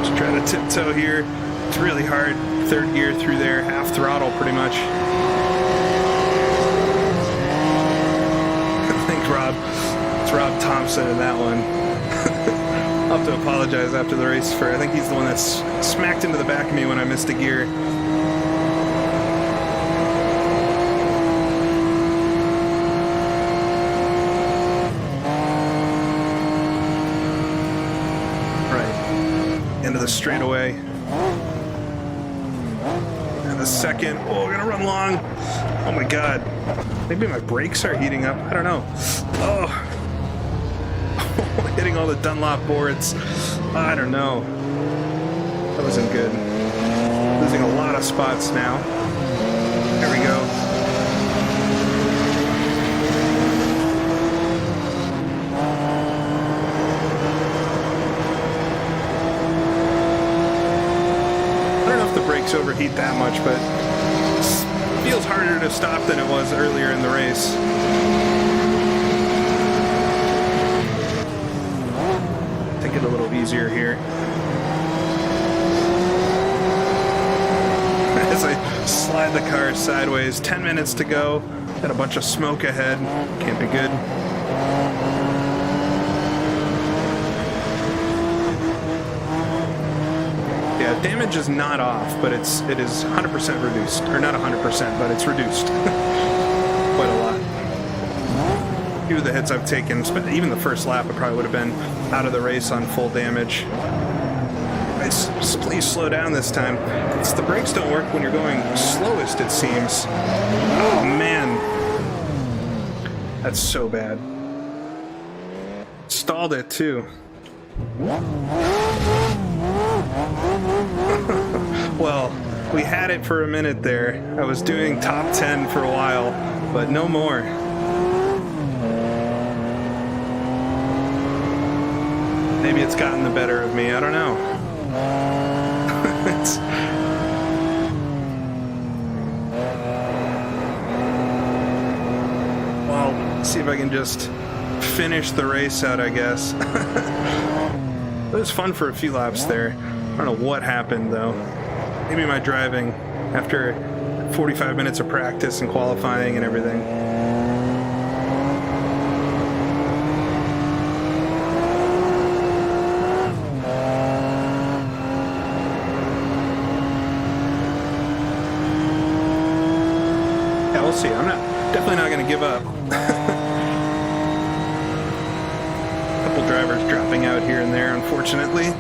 Just try to tiptoe here. It's really hard. Third gear through there, half throttle pretty much. It's Rob Thompson in that one. I'll have to apologize after the race for, I think he's the one that's smacked into the back of me when I missed a gear. Right. End of the straightaway. And the second. Oh, we're gonna run long. Oh my god. Maybe my brakes are heating up. I don't know. Oh. Hitting all the Dunlop boards. I don't know. That wasn't good. Losing a lot of spots now. There we go. I don't know if the brakes overheat that much, but it feels harder to stop than it was earlier in the race. Take it a little easier here. As I slide the car sideways, 10 minutes to go. Got a bunch of smoke ahead. Can't be good. Yeah, damage is not off, but it is 100% reduced. Or not 100%, but it's reduced. Quite a lot. A few of the hits I've taken, even the first lap, I probably would have been out of the race on full damage. Please slow down this time. The brakes don't work when you're going slowest, it seems. Oh, man. That's so bad. Stalled it, too. Well, we had it for a minute there. I was doing top 10 for a while, but no more. Maybe it's gotten the better of me. I don't know. Well, see if I can just finish the race out, I guess. It was fun for a few laps there. I don't know what happened, though. Maybe my driving after 45 minutes of practice and qualifying and everything. We'll see. I'm definitely not going to give up. A couple drivers dropping out here and there, unfortunately.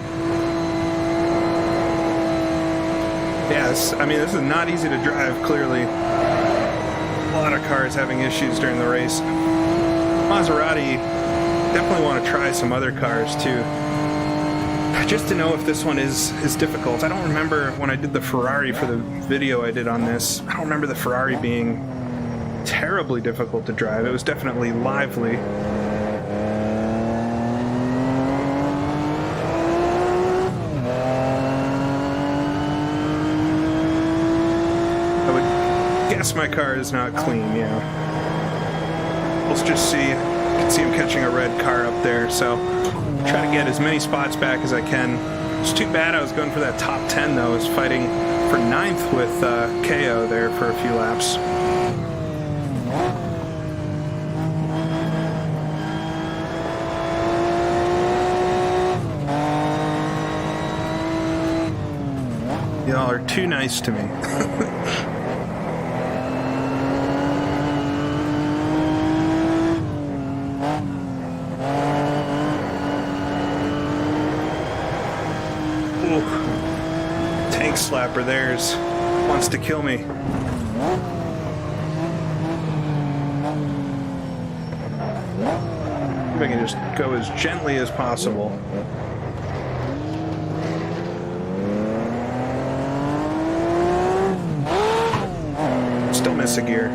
Yes, I mean, this is not easy to drive, clearly. A lot of cars having issues during the race. Maserati, definitely want to try some other cars too, just to know if this one is difficult. I don't remember when I did the Ferrari for the video I did on this, I don't remember the Ferrari being terribly difficult to drive. It was definitely lively. I would guess my car is not clean, yeah. Let's just see. You can see him catching a red car up there, so try to get as many spots back as I can. It's too bad I was going for that top 10 though. I was fighting for 9th with KO there for a few laps. Y'all are too nice to me. Tank slapper theirs wants to kill me. If I can just go as gently as possible. Still miss a gear.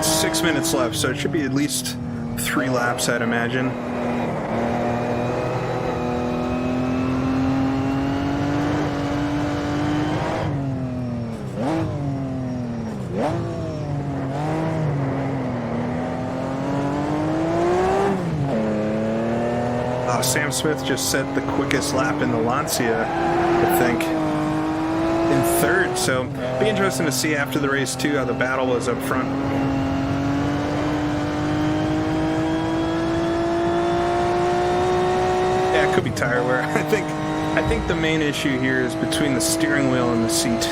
Six minutes left, so it should be at least 3 laps, I'd imagine. Sam Smith just set the quickest lap in the Lancia, I think, in 3rd, so it'll be interesting to see after the race too how the battle was up front. Yeah, it could be tire wear. I think the main issue here is between the steering wheel and the seat.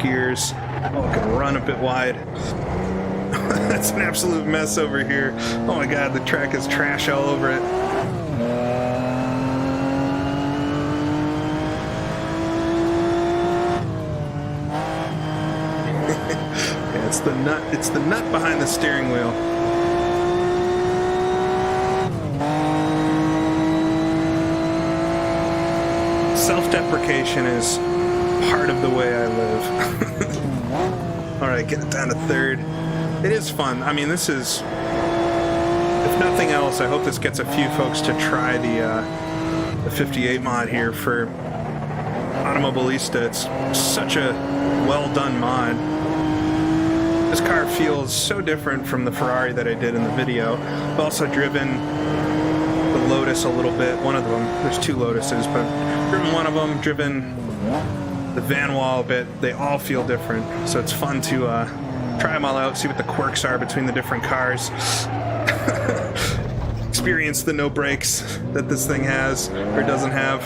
Gears. Oh, I can run a bit wide. That's an absolute mess over here. Oh my god, the track is trash all over it. Yeah, it's the nut. It's the nut behind the steering wheel. Self-deprecation is part of the way I live. Alright, get it down to 3rd. It is fun. I mean, this is, if nothing else, I hope this gets a few folks to try the 58 mod here for Automobilista. It's such a well done mod. This car feels so different from the Ferrari that I did in the video. I've also driven the Lotus a little bit. One of them. There's 2 Lotuses, but driven one of them, driven the Van Wall a bit. They all feel different, so it's fun to try them all out, see what the quirks are between the different cars. Experience the no brakes that this thing has or doesn't have.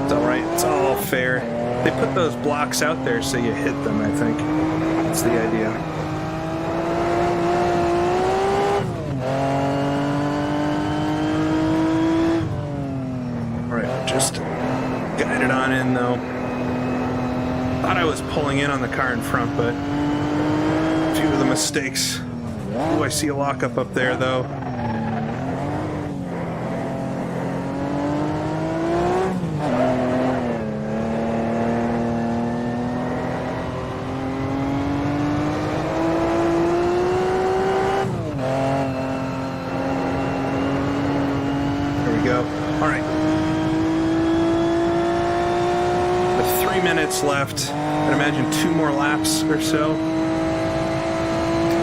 It's all right. It's all fair. They put those blocks out there so you hit them, I think. That's the idea. All right, just guide it on in though. Thought I was pulling in on the car in front, but a few of the mistakes. Oh, I see a lockup up there, though. There we go. All right. 3 minutes left. I'd imagine 2 more laps or so.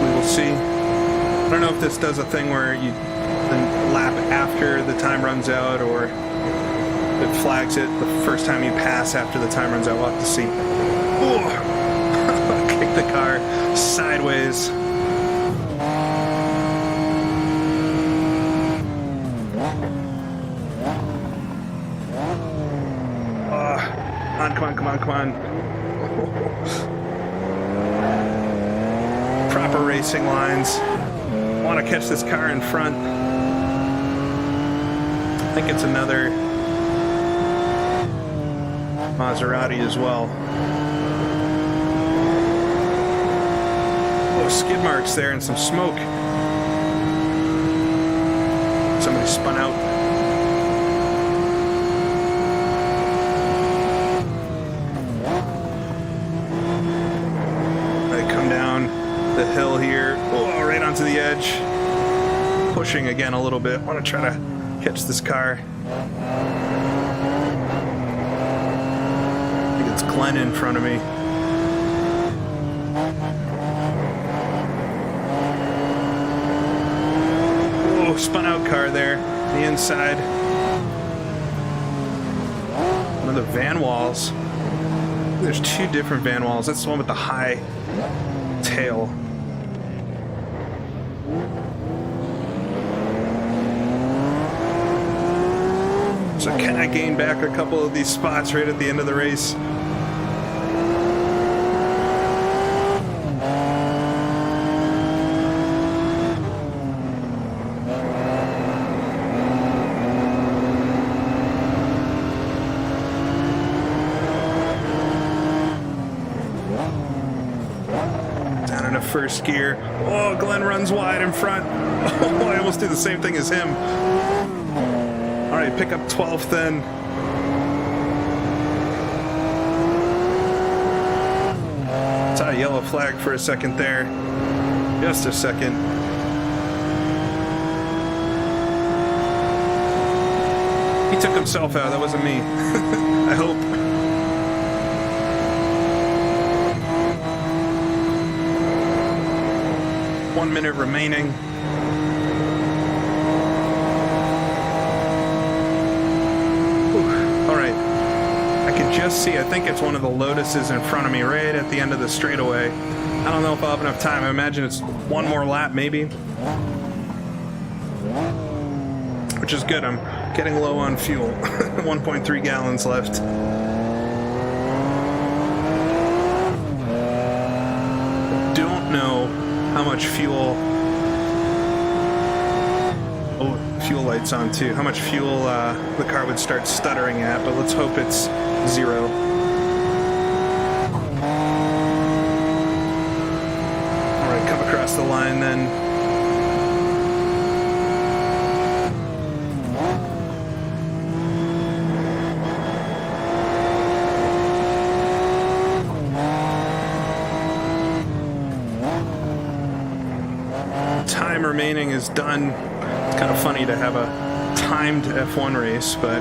We will see. I don't know if this does a thing where you then lap after the time runs out, or it flags it the first time you pass after the time runs out. We'll have to see. Oh, the car sideways. Come on. Proper racing lines. Want to catch this car in front. I think it's another Maserati as well. Oh, skid marks there and some smoke. Somebody spun out. The hill here, right onto the edge, pushing again a little bit. Want to try to catch this car. I think it's Glenn in front of me. Oh, spun out car there, the inside. One of the van walls. There's two different van walls. That's the one with the high tail. So can I gain back a couple of these spots right at the end of the race? Down into first gear. Oh, Glenn runs wide in front. Oh, I almost did the same thing as him. All right, pick up 12th then. Saw a yellow flag for a second there. Just a second. He took himself out. That wasn't me. I hope. One minute remaining. Just see, I think it's one of the Lotuses in front of me right at the end of the straightaway. I don't know if I'll have enough time. I imagine it's one more lap maybe, which is good. I'm getting low on fuel. 1.3 gallons left. Don't know how much fuel. Oh, fuel lights on too. How much fuel the car would start stuttering at, but let's hope it's 0. All right, come across the line then. Time remaining is done. It's kind of funny to have a timed F1 race, but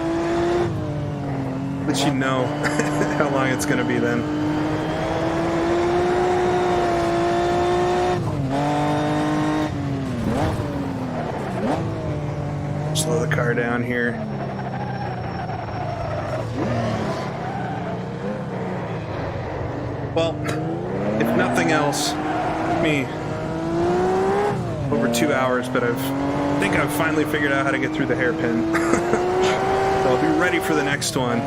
at least you know how long it's going to be then. Slow the car down here. Well, if nothing else, me over 2 hours, but I think I've finally figured out how to get through the hairpin. So I'll be ready for the next one.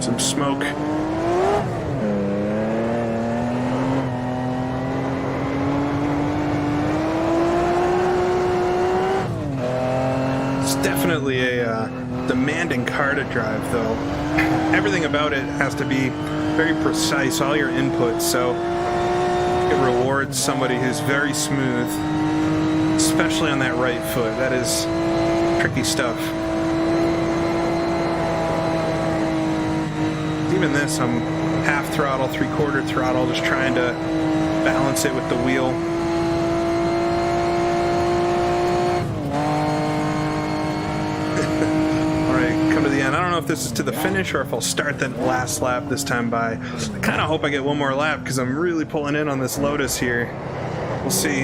Some smoke. It's definitely a demanding car to drive, though. Everything about it has to be very precise, all your inputs, so it rewards somebody who's very smooth, especially on that right foot. That is tricky stuff. Even this, I'm half throttle, 3/4 throttle, just trying to balance it with the wheel. All right, come to the end. man. I don't know if this is to the finish or if I'll start the last lap this time by. I kind of hope I get one more lap because I'm really pulling in on this Lotus here. We'll see.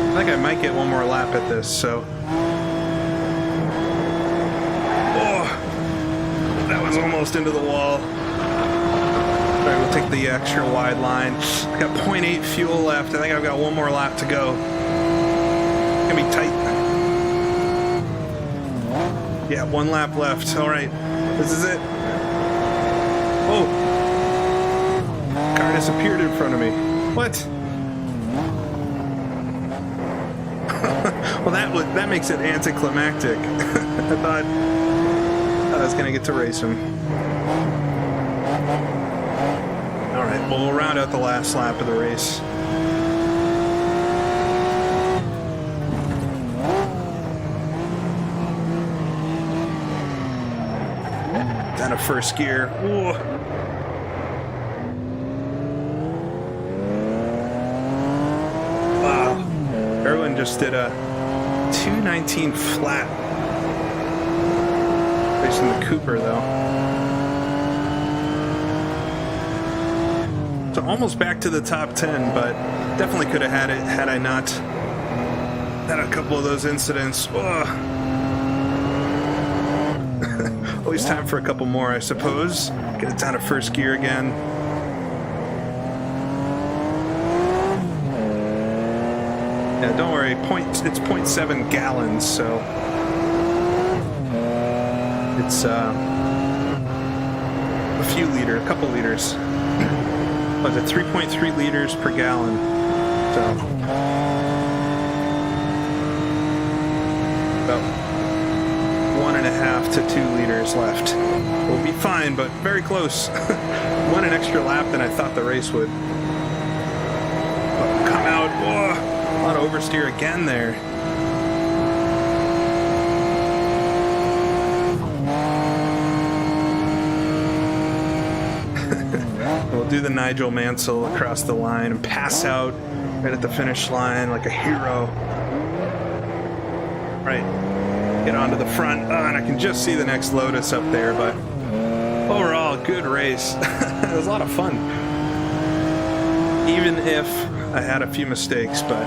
I think I might get one more lap at this, so. Oh, that was almost into the wall. All right, we'll take the extra wide line. I've got 0.8 fuel left. I think I've got one more lap to go. It's gonna be tight. Yeah, one lap left. All right, this is it. Oh, car disappeared in front of me. What? Well, that makes it anticlimactic. I thought I was gonna get to race him. All right, well, we'll round out the last lap of the race. Down to first gear. Ooh. Wow. Erwin just did a 219 flat. Racing the Cooper, though. So almost back to the top 10, but definitely could have had it had I not had a couple of those incidents. Always time for a couple more, I suppose. Get it down to first gear again. Yeah, don't worry. It's 0.7 gallons, so it's a couple liters. Was it 3.3 liters per gallon? So about 1.5 to 2 liters left. We'll be fine, but very close. Won an extra lap than I thought the race would. Oh, come out. Whoa. A lot of oversteer again there. We'll do the Nigel Mansell across the line and pass out right at the finish line like a hero. Right. Get onto the front. Oh, and I can just see the next Lotus up there, but overall, good race. It was a lot of fun. Even if I had a few mistakes, but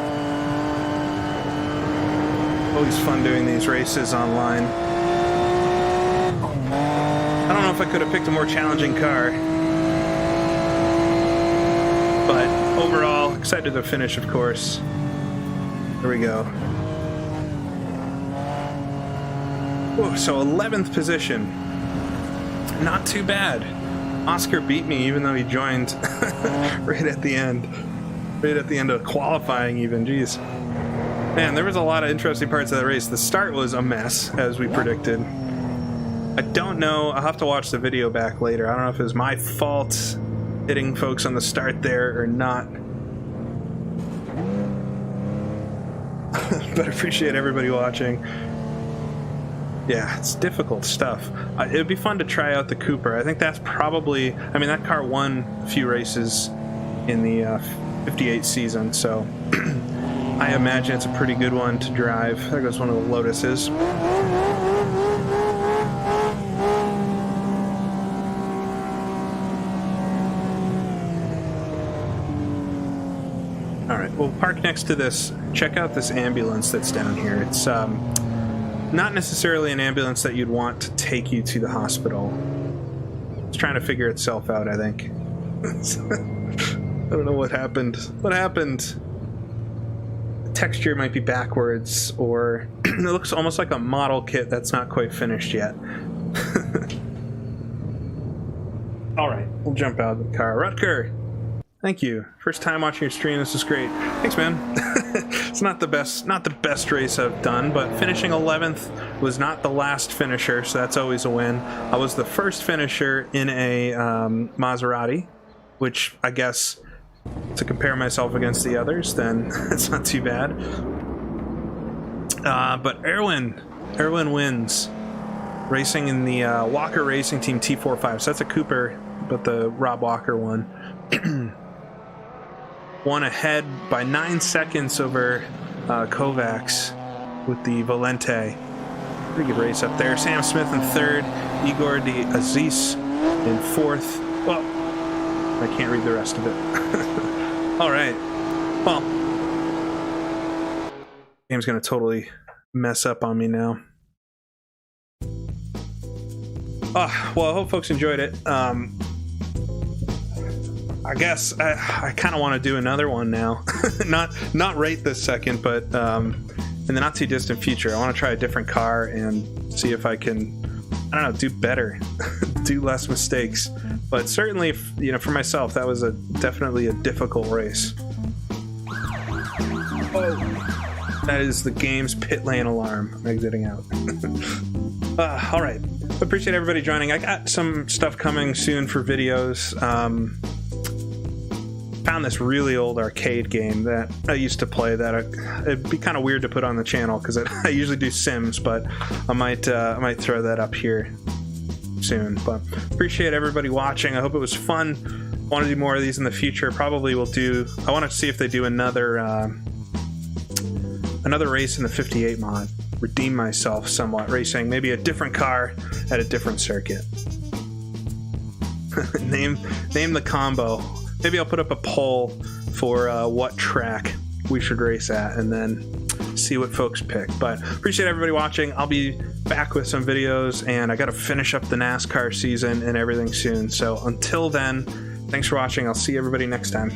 always fun doing these races online. I don't know if I could have picked a more challenging car, but overall, excited to finish, of course. Here we go. Whoa, so 11th position. Not too bad. Oscar beat me even though he joined right at the end. Right at the end of qualifying even, jeez. Man, there was a lot of interesting parts of that race. The start was a mess, as we predicted. I don't know, I'll have to watch the video back later. I don't know if it was my fault hitting folks on the start there or not. But I appreciate everybody watching. Yeah, it's difficult stuff. It would be fun to try out the Cooper. I think that's probably, I mean, that car won a few races in the 58 season, so I imagine it's a pretty good one to drive. There goes one of the Lotuses. All right, we'll park next to this. Check out this ambulance that's down here. It's not necessarily an ambulance that you'd want to take you to the hospital. It's trying to figure itself out, I think. I don't know what happened. What happened? The texture might be backwards, or it looks almost like a model kit that's not quite finished yet. All right, we'll jump out of the car. Rutger, thank you. First time watching your stream. This is great. Thanks, man. It's not the best race I've done, but finishing 11th was not the last finisher, so that's always a win. I was the first finisher in a Maserati, which I guess to compare myself against the others, then it's not too bad. But Erwin wins, racing in the Walker Racing Team T45. So that's a Cooper, but the Rob Walker one. one ahead by 9 seconds over Kovacs with the Volante. Pretty good race up there. Sam Smith in third, Igor de Aziz in fourth. Well, I can't read the rest of it. All right. Well, game's gonna totally mess up on me now. Well, I hope folks enjoyed it. I guess I kind of want to do another one now. not right this second, but in the not too distant future. I want to try a different car and see if I can, I don't know, do better, do less mistakes. But certainly, you know, for myself, that was definitely a difficult race. Oh, that is the game's pit lane alarm. I'm exiting out. All right. Appreciate everybody joining. I got some stuff coming soon for videos. Found this really old arcade game that I used to play that it'd be kind of weird to put on the channel because I usually do Sims, but I might throw that up here soon. But appreciate everybody watching. I hope it was fun. Want to do more of these in the future. Probably will do. I want to see if they do another race in the 58 mod. Redeem myself somewhat, racing maybe a different car at a different circuit. name the combo. Maybe I'll put up a poll for what track we should race at and then see what folks pick. But appreciate everybody watching. I'll be back with some videos, and I got to finish up the NASCAR season and everything soon. So until then, thanks for watching. I'll see everybody next time.